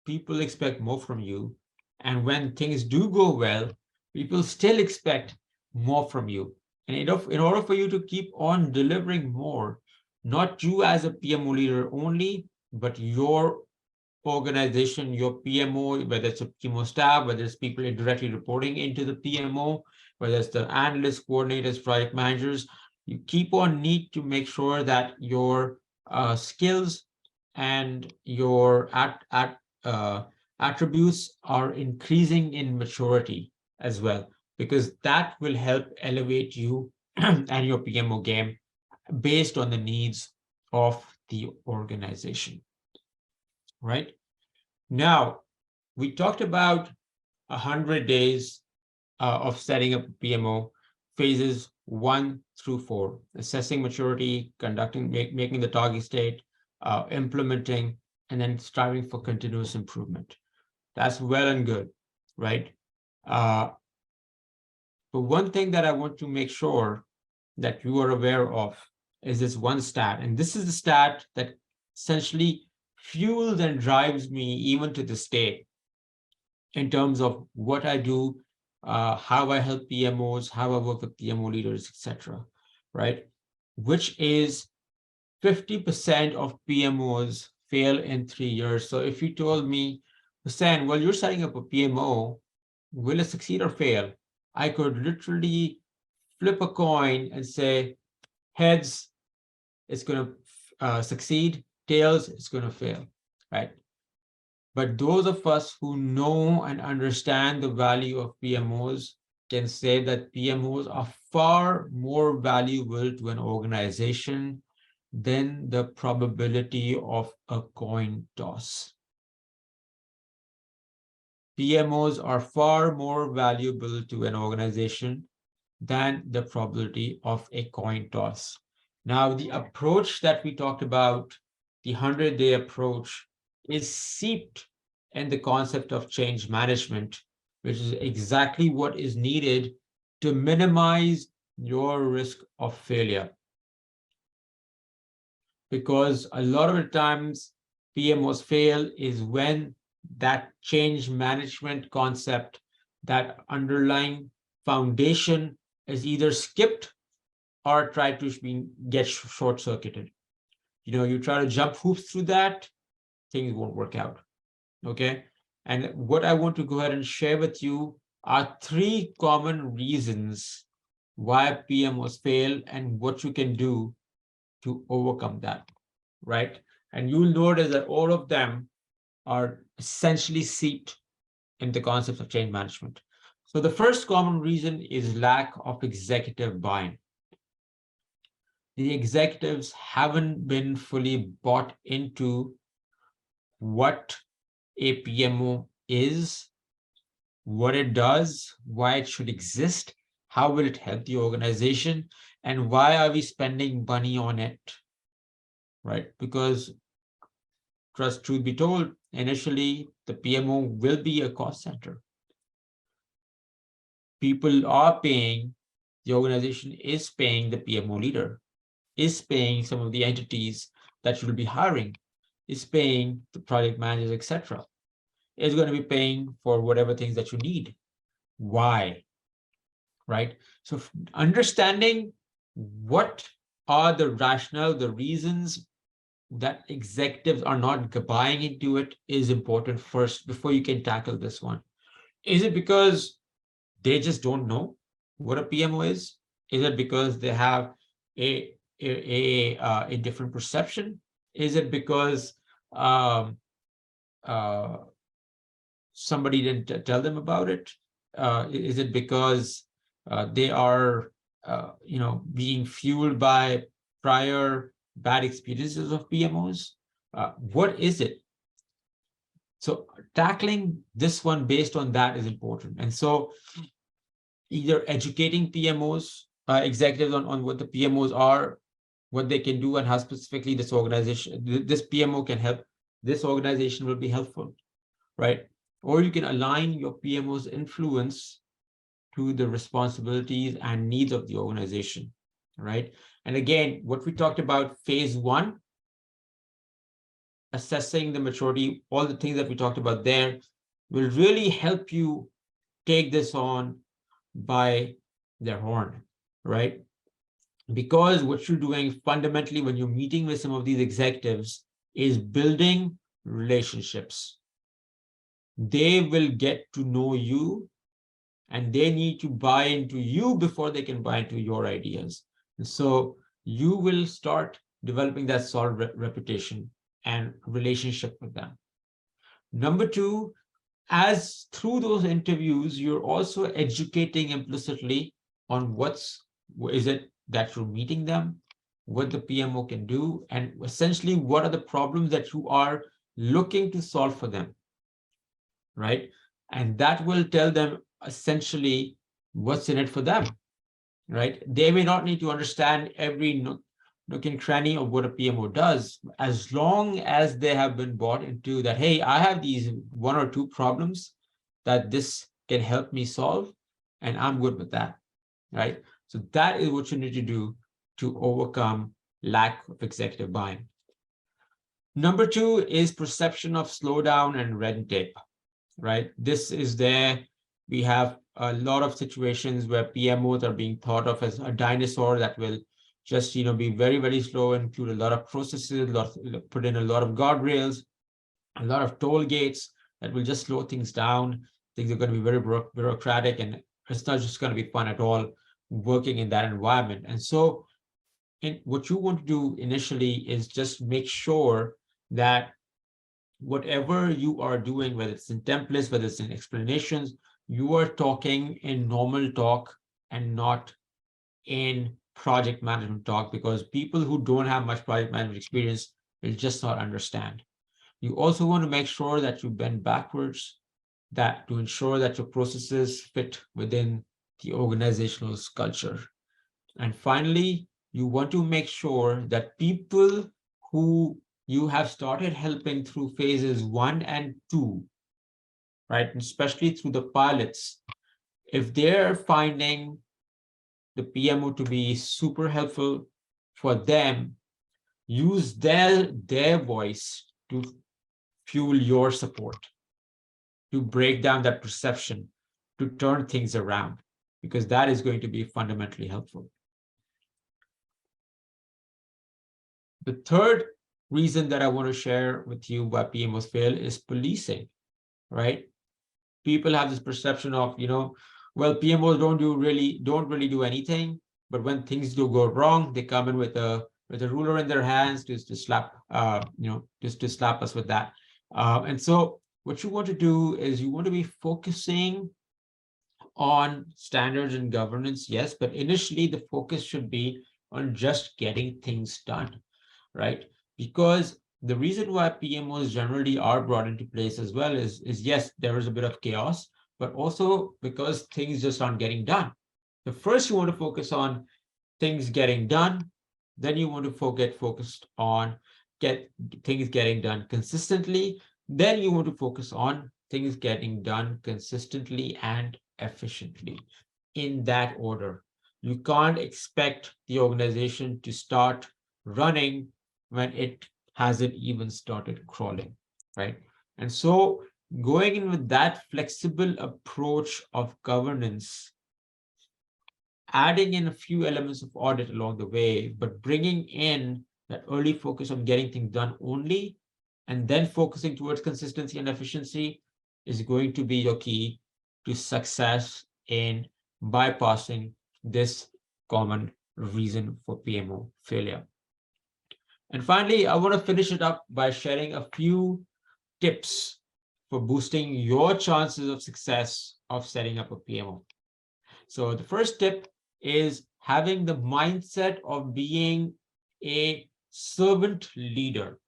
people expect more from you. And when things do go well, people still expect more from you. And in order for you to keep on delivering more, not you as a PMO leader only, but your organization, your PMO, whether it's a PMO staff, whether it's people directly reporting into the PMO, whether it's the analysts, coordinators, project managers, you keep on need to make sure that your skills and your attributes are increasing in maturity as well, because that will help elevate you and your PMO game based on the needs of the organization, right? Now, we talked about 100 days of setting up a PMO, phases 1 through 4, assessing maturity, making the target state, implementing, and then striving for continuous improvement. That's well and good, right? But one thing that I want to make sure that you are aware of is this one stat. And this is the stat that essentially fuels and drives me even to this day in terms of what I do, how I help PMOs, how I work with PMO leaders, etc. Right? Which is 50% of PMOs fail in 3 years. So if you told me, Hussain, well, you're setting up a PMO, will it succeed or fail? I could literally flip a coin and say, heads, it's going to succeed, tails, it's going to fail, right? But those of us who know and understand the value of PMOs can say that PMOs are far more valuable to an organization than the probability of a coin toss. PMOs are far more valuable to an organization than the probability of a coin toss. Now, the approach that we talked about, the 100-day approach, is seeped in the concept of change management, which is exactly what is needed to minimize your risk of failure. Because a lot of the times PMOs fail is when that change management concept, that underlying foundation is either skipped or tried to get short-circuited. You try to jump hoops through that, things won't work out, okay? And what I want to go ahead and share with you are 3 common reasons why PMOs fail and what you can do to overcome that, right? And you'll notice that all of them are essentially seeped in the concepts of change management. So the first common reason is lack of executive buy-in. The executives haven't been fully bought into what a PMO is, what it does, why it should exist, how will it help the organization, and why are we spending money on it, right? Because, truth be told, initially, the PMO will be a cost center. People are paying, the organization is paying the PMO leader, is paying some of the entities that you will be hiring, is paying the project managers, etc. Is going to be paying for whatever things that you need. Why? Right? So understanding what are the rationale, the reasons that executives are not buying into it is important first before you can tackle this one. Is it because they just don't know what a PMO is? Is it because they have a different perception? Is it because somebody didn't tell them about it? Is it because they are being fueled by prior bad experiences of PMOs? What is it? So tackling this one based on that is important. And so either educating PMOs, executives on what the PMOs are, what they can do, and how specifically this organization, this PMO can help, this organization will be helpful, right? Or you can align your PMO's influence to the responsibilities and needs of the organization, right? And again, what we talked about, phase 1, assessing the maturity, all the things that we talked about there will really help you take this on by their horn, right? Because what you're doing fundamentally when you're meeting with some of these executives is building relationships. They will get to know you and they need to buy into you before they can buy into your ideas. And so you will start developing that solid reputation and relationship with them. Number 2, as through those interviews, you're also educating implicitly on what is it that you're meeting them, what the PMO can do, and essentially what are the problems that you are looking to solve for them, right? And that will tell them essentially what's in it for them, right? They may not need to understand every nook and cranny of what a PMO does, as long as they have been bought into that, hey, I have these one or two problems that this can help me solve, and I'm good with that, right? So that is what you need to do to overcome lack of executive buy-in. Number two is perception of slowdown and red tape, right? This is there. We have a lot of situations where PMOs are being thought of as a dinosaur that will just, be very, very slow, include a lot of processes, put in a lot of guardrails, a lot of toll gates that will just slow things down. Things are going to be very bureaucratic, and it's not just going to be fun at all working in that environment. And so what you want to do initially is just make sure that whatever you are doing, whether it's in templates, whether it's in explanations, you are talking in normal talk and not in project management talk, because people who don't have much project management experience will just not understand. You also want to make sure that you bend backwards, that to ensure that your processes fit within the organizational culture. And finally, you want to make sure that people who you have started helping through phases 1 and 2, right, especially through the pilots, if they're finding the PMO to be super helpful for them, use their voice to fuel your support, to break down that perception, to turn things around, because that is going to be fundamentally helpful. The third reason that I want to share with you why PMOs fail is policing, right? People have this perception of, well, PMOs don't really do anything, but when things do go wrong, they come in with a ruler in their hands to slap, just to slap us with that. And so what you want to do is you want to be focusing on standards and governance, yes, but initially the focus should be on just getting things done, right? Because the reason why PMOs generally are brought into place as well is yes, there is a bit of chaos, but also because things just aren't getting done. So first you want to focus on things getting done, then you want to get focused on things getting done consistently, then you want to focus on things getting done consistently and efficiently, in that order. You can't expect the organization to start running when it hasn't even started crawling, right? And so going in with that flexible approach of governance, adding in a few elements of audit along the way, but bringing in that early focus on getting things done only, and then focusing towards consistency and efficiency is going to be your key to success in bypassing this common reason for PMO failure. And finally, I want to finish it up by sharing a few tips for boosting your chances of success of setting up a PMO. So the first tip is having the mindset of being a servant leader.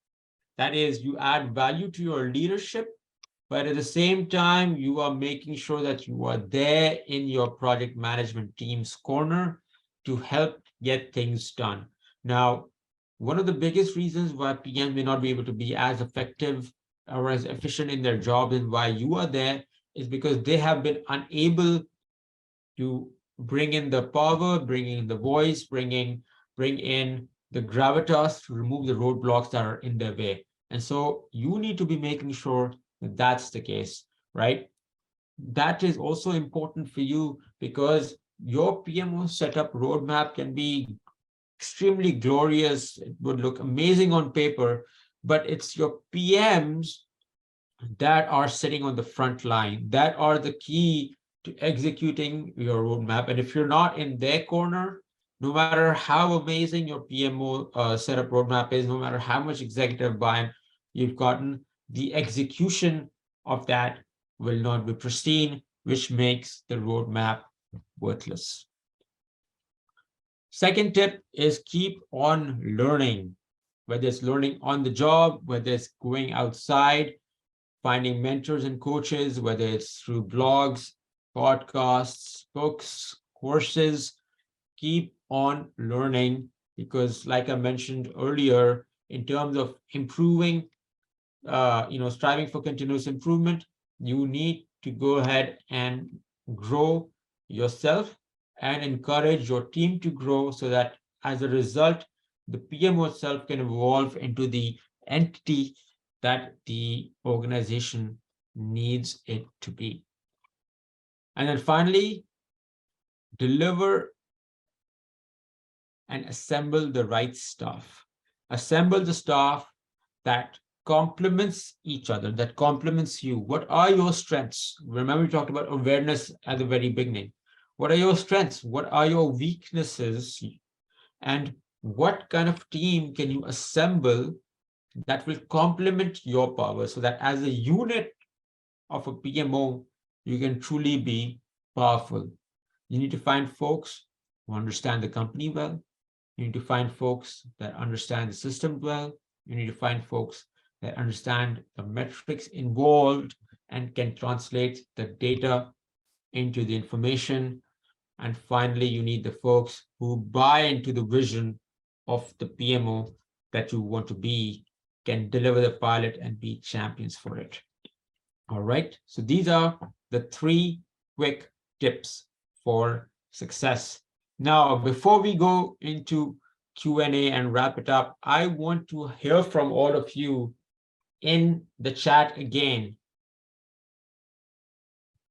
That is, you add value to your leadership, but at the same time, you are making sure that you are there in your project management team's corner to help get things done. Now, one of the biggest reasons why PM may not be able to be as effective or as efficient in their job and why you are there is because they have been unable to bring in the power, bring in the voice, bring in the gravitas to remove the roadblocks that are in their way. And so you need to be making sure that that's the case, right? That is also important for you because your PMO setup roadmap can be extremely glorious. It would look amazing on paper, but it's your PMs that are sitting on the front line, that are the key to executing your roadmap. And if you're not in their corner, no matter how amazing your PMO setup roadmap is, no matter how much executive buy-in you've gotten, the execution of that will not be pristine, which makes the roadmap worthless. Second tip is keep on learning, whether it's learning on the job, whether it's going outside, finding mentors and coaches, whether it's through blogs, podcasts, books, courses. keep on learning, because like I mentioned earlier, in terms of improving, striving for continuous improvement, you need to go ahead and grow yourself and encourage your team to grow, so that as a result, the PMO itself can evolve into the entity that the organization needs it to be. And then finally, deliver and assemble the right staff. Assemble the staff that complements each other, that complements you. What are your strengths? Remember, we talked about awareness at the very beginning. What are your strengths? What are your weaknesses? And what kind of team can you assemble that will complement your power, so that as a unit of a PMO, you can truly be powerful? You need to find folks who understand the company well. You need to find folks that understand the system well. You need to find folks that understand the metrics involved and can translate the data into the information. And finally, you need the folks who buy into the vision of the PMO that you want to be, can deliver the pilot and be champions for it. All right. So these are the 3 quick tips for success. Now, before we go into Q&A and wrap it up, I want to hear from all of you in the chat again.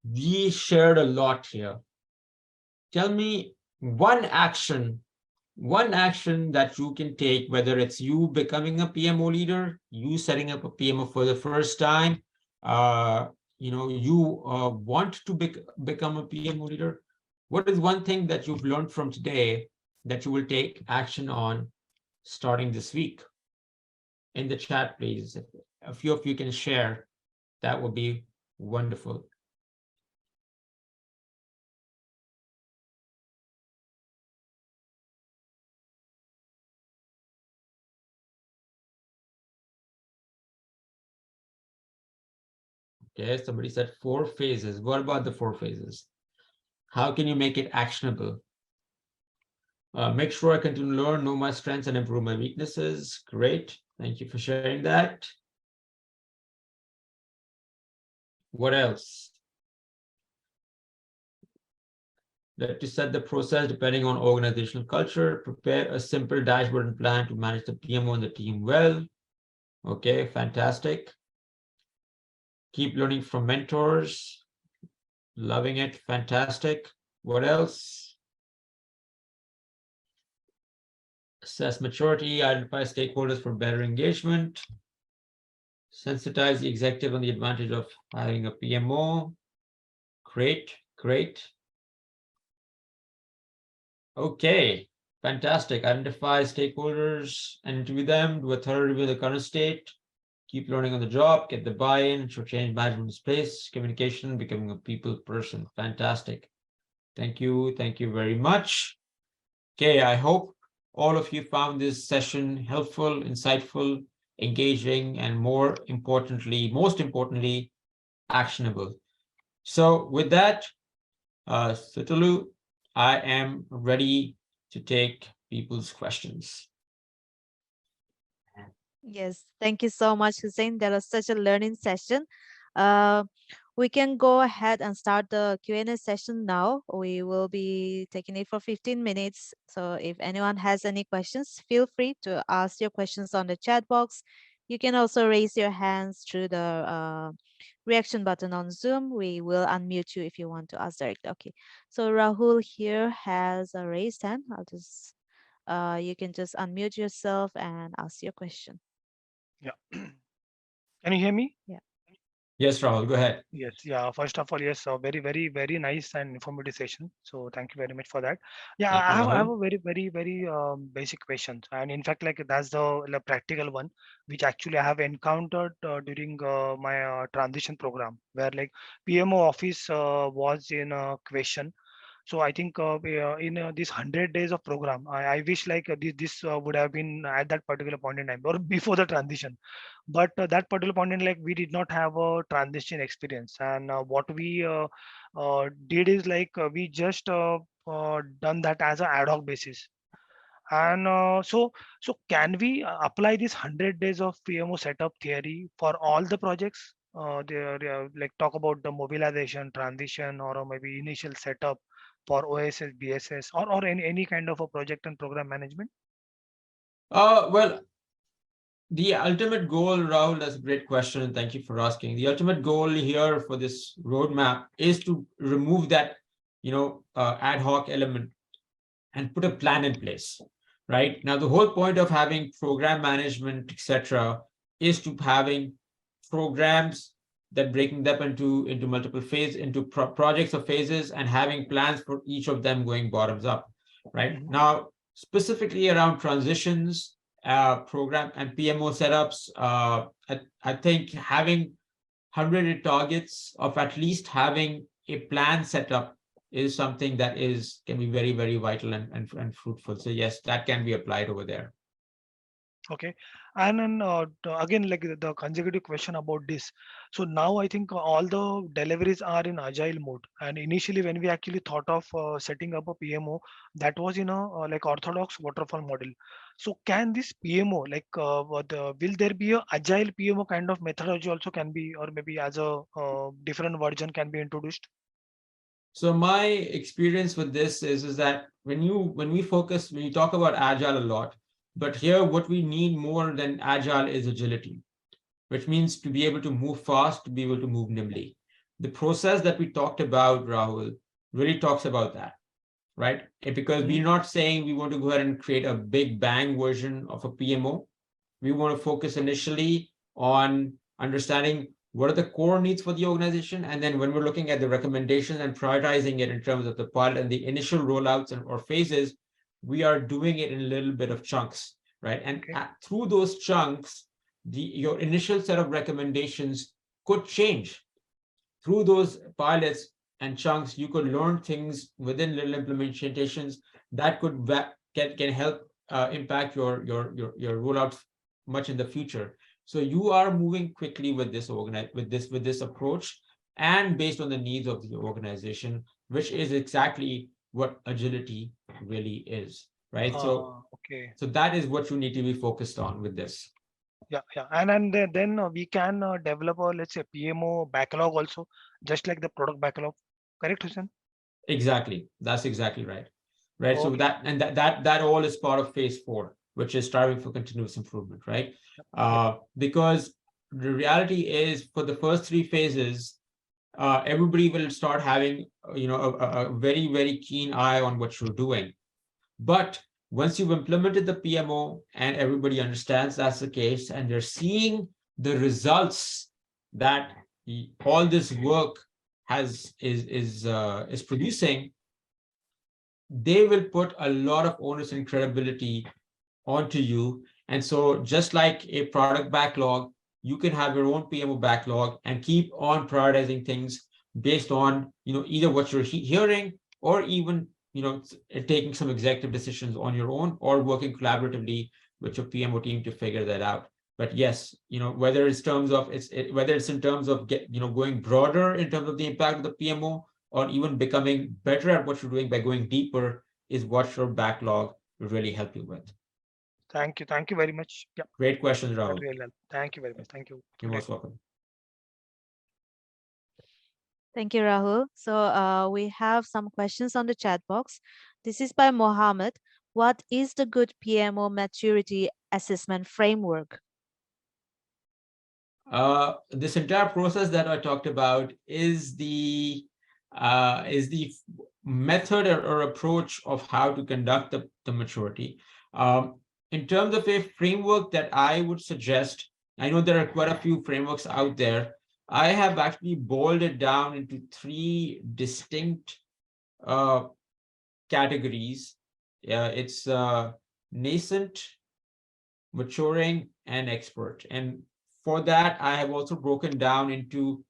We shared a lot here. Tell me one action that you can take, whether it's you becoming a PMO leader, you setting up a PMO for the first time, you want to become a PMO leader. What is one thing that you've learned from today that you will take action on starting this week? In the chat, please. If a few of you can share, that would be wonderful. Okay, somebody said 4 phases. What about the 4 phases? How can you make it actionable? Make sure I continue to learn, know my strengths, and improve my weaknesses. Great. Thank you for sharing that. What else? That to set the process depending on organizational culture. Prepare a simple dashboard and plan to manage the PMO and the team well. Okay, fantastic. Keep learning from mentors. Loving it. Fantastic. What else? Assess maturity, identify stakeholders for better engagement. Sensitize the executive on the advantage of having a PMO. Great, great. Okay, fantastic. Identify stakeholders and interview them, do a thorough review of the current state, keep learning on the job, get the buy-in, show change management space, communication, becoming a people person. Fantastic. Thank you very much. Okay, I hope all of you found this session helpful, insightful, engaging, and most importantly, actionable. So with that, Sitalu, I am ready to take people's questions. Yes, thank you so much, Hussein. That was such a learning session. Uh, we can go ahead and start the Q&A session now. We will be taking it for 15 minutes. So if anyone has any questions, feel free to ask your questions on the chat box. You can also raise your hands through the reaction button on Zoom. We will unmute you if you want to ask directly. Okay. So Rahul here has a raised hand. You can just unmute yourself and ask your question. Yeah. Can you hear me? Yeah. Yes, Rahul, go ahead. Yes. Yeah. First of all, yes, a very, very, very nice and informative session. So thank you very much for that. Yeah, Thank you, I have Rahul. a very, very, very basic question, and in fact, like that's the practical one, which actually I have encountered during my transition program, where like PMO office was in question. So I think in this 100 days of program, I wish like this would have been at that particular point in time or before the transition. But that particular point in like we did not have a transition experience, and what we did is like we just done that as an ad hoc basis. And so can we apply this 100 days of PMO setup theory for all the projects? Like talk about the mobilization, transition, or maybe initial setup for OSS, BSS, or any kind of a project and program management. Well, the ultimate goal, Rahul, that's a great question, and thank you for asking. The ultimate goal here for this roadmap is to remove that, ad hoc element and put a plan in place, right? Now, the whole point of having program management, etc., is to having programs that breaking them into multiple phases, into projects or phases, and having plans for each of them going bottoms up, right? Mhm. Now, specifically around transitions, program and PMO setups, I think having 100 targets of at least having a plan set up is something that can be very, very vital and fruitful. So yes, that can be applied over there. Okay, and then again, like the consecutive question about this. So now I think all the deliveries are in agile mode. And initially, when we actually thought of setting up a PMO, that was in a like orthodox waterfall model. So can this PMO, like, will there be a agile PMO kind of methodology also can be, or maybe as a different version can be introduced? So my experience with this is that when we talk about agile a lot, but here what we need more than agile is agility, which means to be able to move fast, to be able to move nimbly. The process that we talked about, Rahul, really talks about that, right? Because Mhm. we're not saying we want to go ahead and create a big bang version of a PMO. We want to focus initially on understanding what are the core needs for the organization. And then when we're looking at the recommendations and prioritizing it in terms of the pilot and the initial rollouts or phases, we are doing it in a little bit of chunks, right? And Okay. through those chunks, your initial set of recommendations could change. Through those pilots and chunks, you could learn things within little implementations that can help impact your rollouts much in the future. So you are moving quickly with this approach, and based on the needs of the organization, which is exactly what agility really is, right? Okay. So that is what you need to be focused on with this. Yeah, yeah, and then we can develop a, let's say, PMO backlog also, just like the product backlog. Correct, Hussein? Exactly. That's exactly right. Right. So Okay. that all is part of phase 4, which is striving for continuous improvement, right? Yep. Because the reality is for the first 3 phases, everybody will start having a very, very keen eye on what you're doing. But once you've implemented the PMO and everybody understands that's the case, and they're seeing the results that all this work is producing, they will put a lot of onus and credibility onto you. And so just like a product backlog, you can have your own PMO backlog and keep on prioritizing things based on, either what you're hearing, or even, taking some executive decisions on your own, or working collaboratively with your PMO team to figure that out. But yes, whether it's in terms of going broader in terms of the impact of the PMO, or even becoming better at what you're doing by going deeper, is what your backlog will really help you with. Thank you. Thank you very much. Yeah, Great questions, that Rahul. really helped. Thank you very much. Thank you. You're Great. most welcome. Thank you, Rahul. So we have some questions on the chat box. This is by Mohammed. What is the good PMO maturity assessment framework? This entire process that I talked about is the method or approach of how to conduct the maturity. In terms of a framework that I would suggest, I know there are quite a few frameworks out there. I have actually boiled it down into 3 distinct uh, categories. It's nascent, maturing, and expert. And for that, I have also broken down into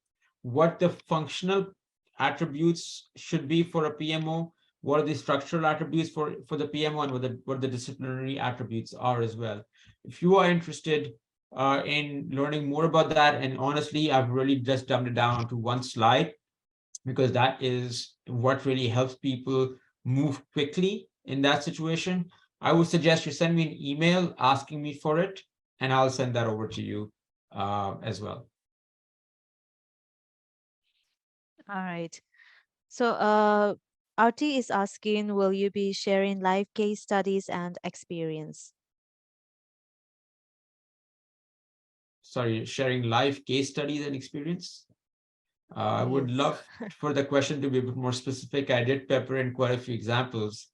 what the functional attributes should be for a PMO, what are the structural attributes for the PMO, and what the disciplinary attributes are as well. If you are interested in learning more about that, and honestly, I've really just dumbed it down onto one slide, because that is what really helps people move quickly in that situation, I would suggest you send me an email asking me for it, and I'll send that over to you as well. All right. So, RT is asking, will you be sharing live case studies and experience? Sorry, sharing live case studies and experience. I would Yes. love for the question to be a bit more specific. I did pepper in quite a few examples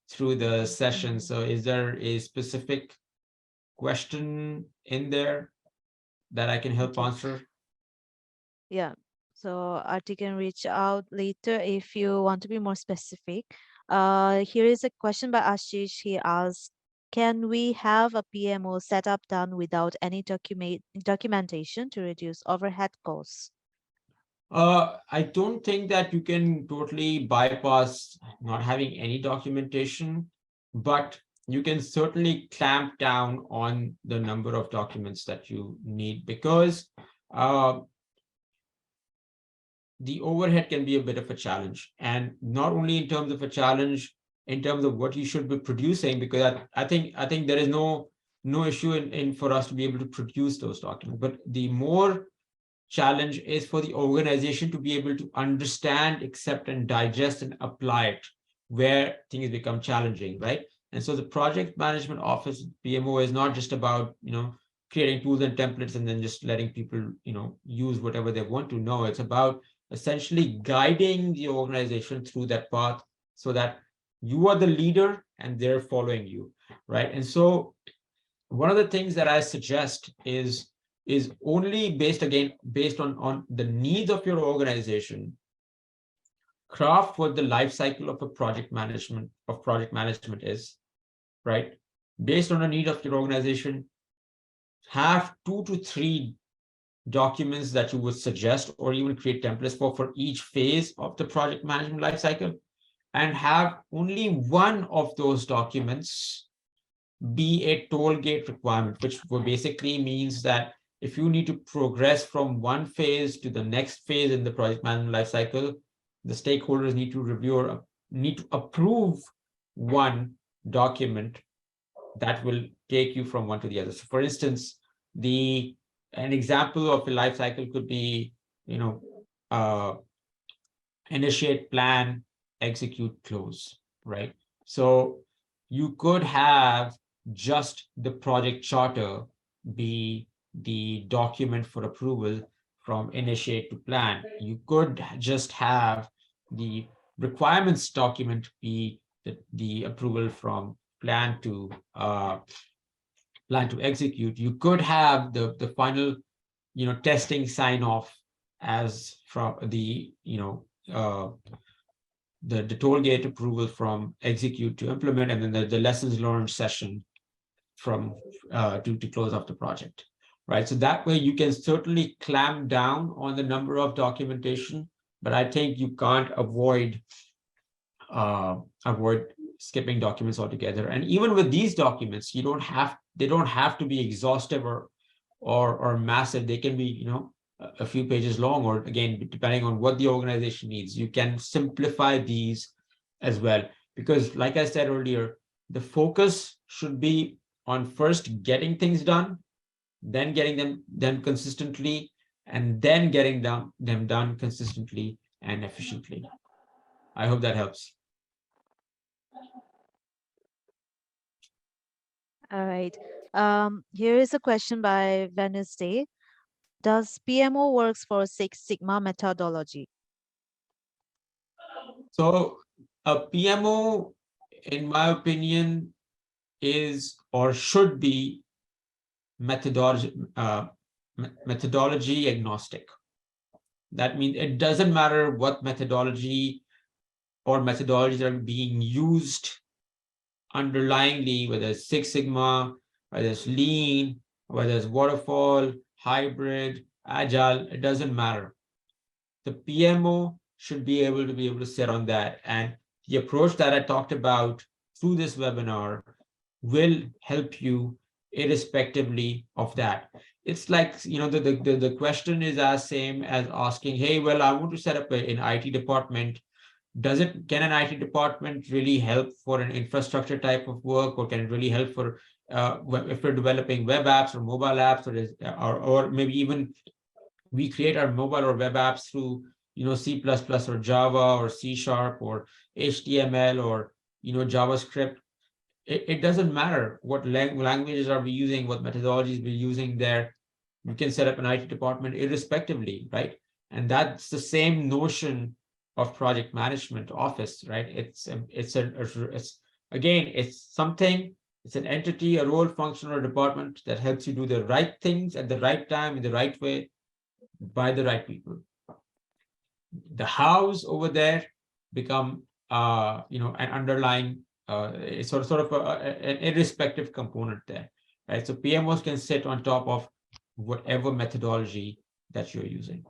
through the session. Mhm. So is there a specific question in there that I can help Okay. answer? Yeah. So RT can reach out later if you want to be more specific. Here is a question by Ashish. He asks, can we have a PMO setup done without any documentation to reduce overhead costs? I don't think that you can totally bypass not having any documentation, but you can certainly clamp down on the number of documents that you need, because uh, the overhead can be a bit of a challenge, and not only in terms of a challenge in terms of what you should be producing, because I think there is no issue in for us to be able to produce those documents, but the more challenge is for the organization to be able to understand, accept, and digest and apply it where things become challenging, right? And so the project management office, PMO, is not just about, creating tools and templates and then just letting people, use whatever they want to. No, it's about essentially guiding the organization through that path so that you are the leader and they're following you, right? And so one of the things that I suggest is only based on the needs of your organization. Craft what the life cycle of a project management is, right? Based on the need of your organization, have 2 to 3 documents that you would suggest or even create templates for each phase of the project management life cycle, and have only one of those documents be a toll gate requirement, which basically means that if you need to progress from one phase to the next phase in the project management lifecycle, the stakeholders need to review or need to approve one document that will take you from one to the other. So for instance, an example of a life cycle could be, uh, initiate, plan, execute, close, right? So you could have just the project charter be the document for approval from initiate to plan. You could just have the requirements document be the approval from plan to execute. You could have the final, testing sign off as from uh, the toll gate approval from execute to implement, and then the lessons learned session from to close off the project, right? So that way you can certainly clamp down on the number of documentation, but I think you can't avoid skipping documents altogether. And even with these documents, they don't have to be exhaustive or massive. They can be, a few pages long, or again, depending on what the organization needs, you can simplify these as well. Because like I said earlier, the focus should be on first getting things done, then getting them done consistently, and then getting them done consistently and efficiently. I hope that helps. All right. Here is a question by Wednesday. Does PMO works for Six Sigma methodology? So a PMO, in my opinion, is or should be methodology agnostic. That means it doesn't matter what methodology or methodologies are being used underlyingly, whether it's Six Sigma, whether it's lean, whether it's waterfall, hybrid, agile, it doesn't matter. The PMO should be able to sit on that. And the approach that I talked about through this webinar will help you irrespectively of that. It's like, the question is as same as asking, hey, well, I want to set up an IT department. can an IT department really help for an infrastructure type of work, or can it really help for if we're developing web apps or mobile apps, or maybe even we create our mobile or web apps through C++ or Java or C# or HTML or JavaScript. It doesn't matter what languages are we using, what methodologies we're using there. We can set up an IT department irrespectively, right? And that's the same notion of project management office, right? It's again, it's something, it's an entity, a role, function, or department that helps you do the right things at the right time in the right way by the right people. The hows over there become an underlying it's sort of an irrespective component there, right? So PMOs can sit on top of whatever methodology that you're using.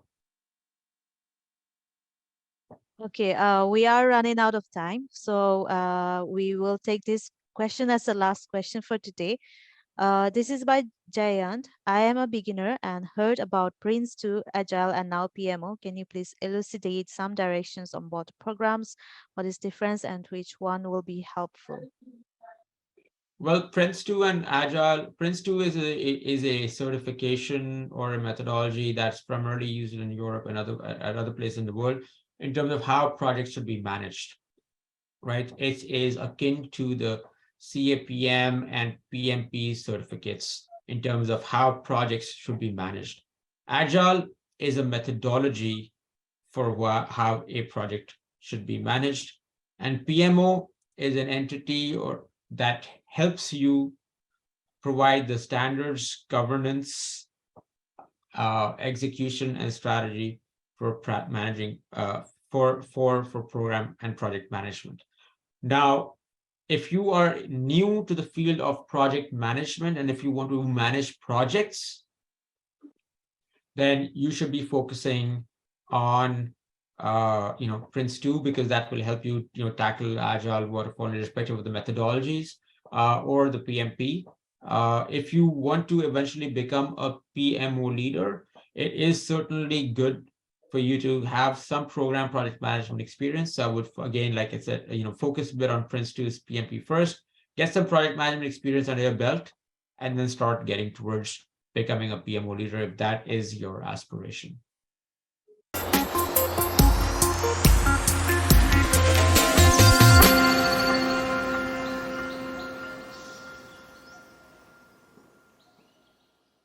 Okay, we are running out of time, so we will take this question as the last question for today. This is by Jayant. I am a beginner and heard about Prince 2, Agile, and now PMO. Can you please elucidate some directions on both programs? What is difference and which one will be helpful? Well, Prince 2 and Agile, Prince 2 is a certification or a methodology that's primarily used in Europe and other places in the world in terms of how projects should be managed, right? It is akin to the CAPM and PMP certificates in terms of how projects should be managed. Agile is a methodology for how a project should be managed, and PMO is an entity that helps you provide the standards, governance, execution, and strategy for managing for program and project management. Now, if you are new to the field of project management and if you want to manage projects, then you should be focusing on Prince 2, because that will help you tackle Agile, waterfall, irrespective of the methodologies, or the PMP. If you want to eventually become a PMO leader, it is certainly good for you to have some program project management experience. So I would, again, like I said, focus a bit on Prince 2's PMP first, get some project management experience under your belt, and then start getting towards becoming a PMO leader if that is your aspiration.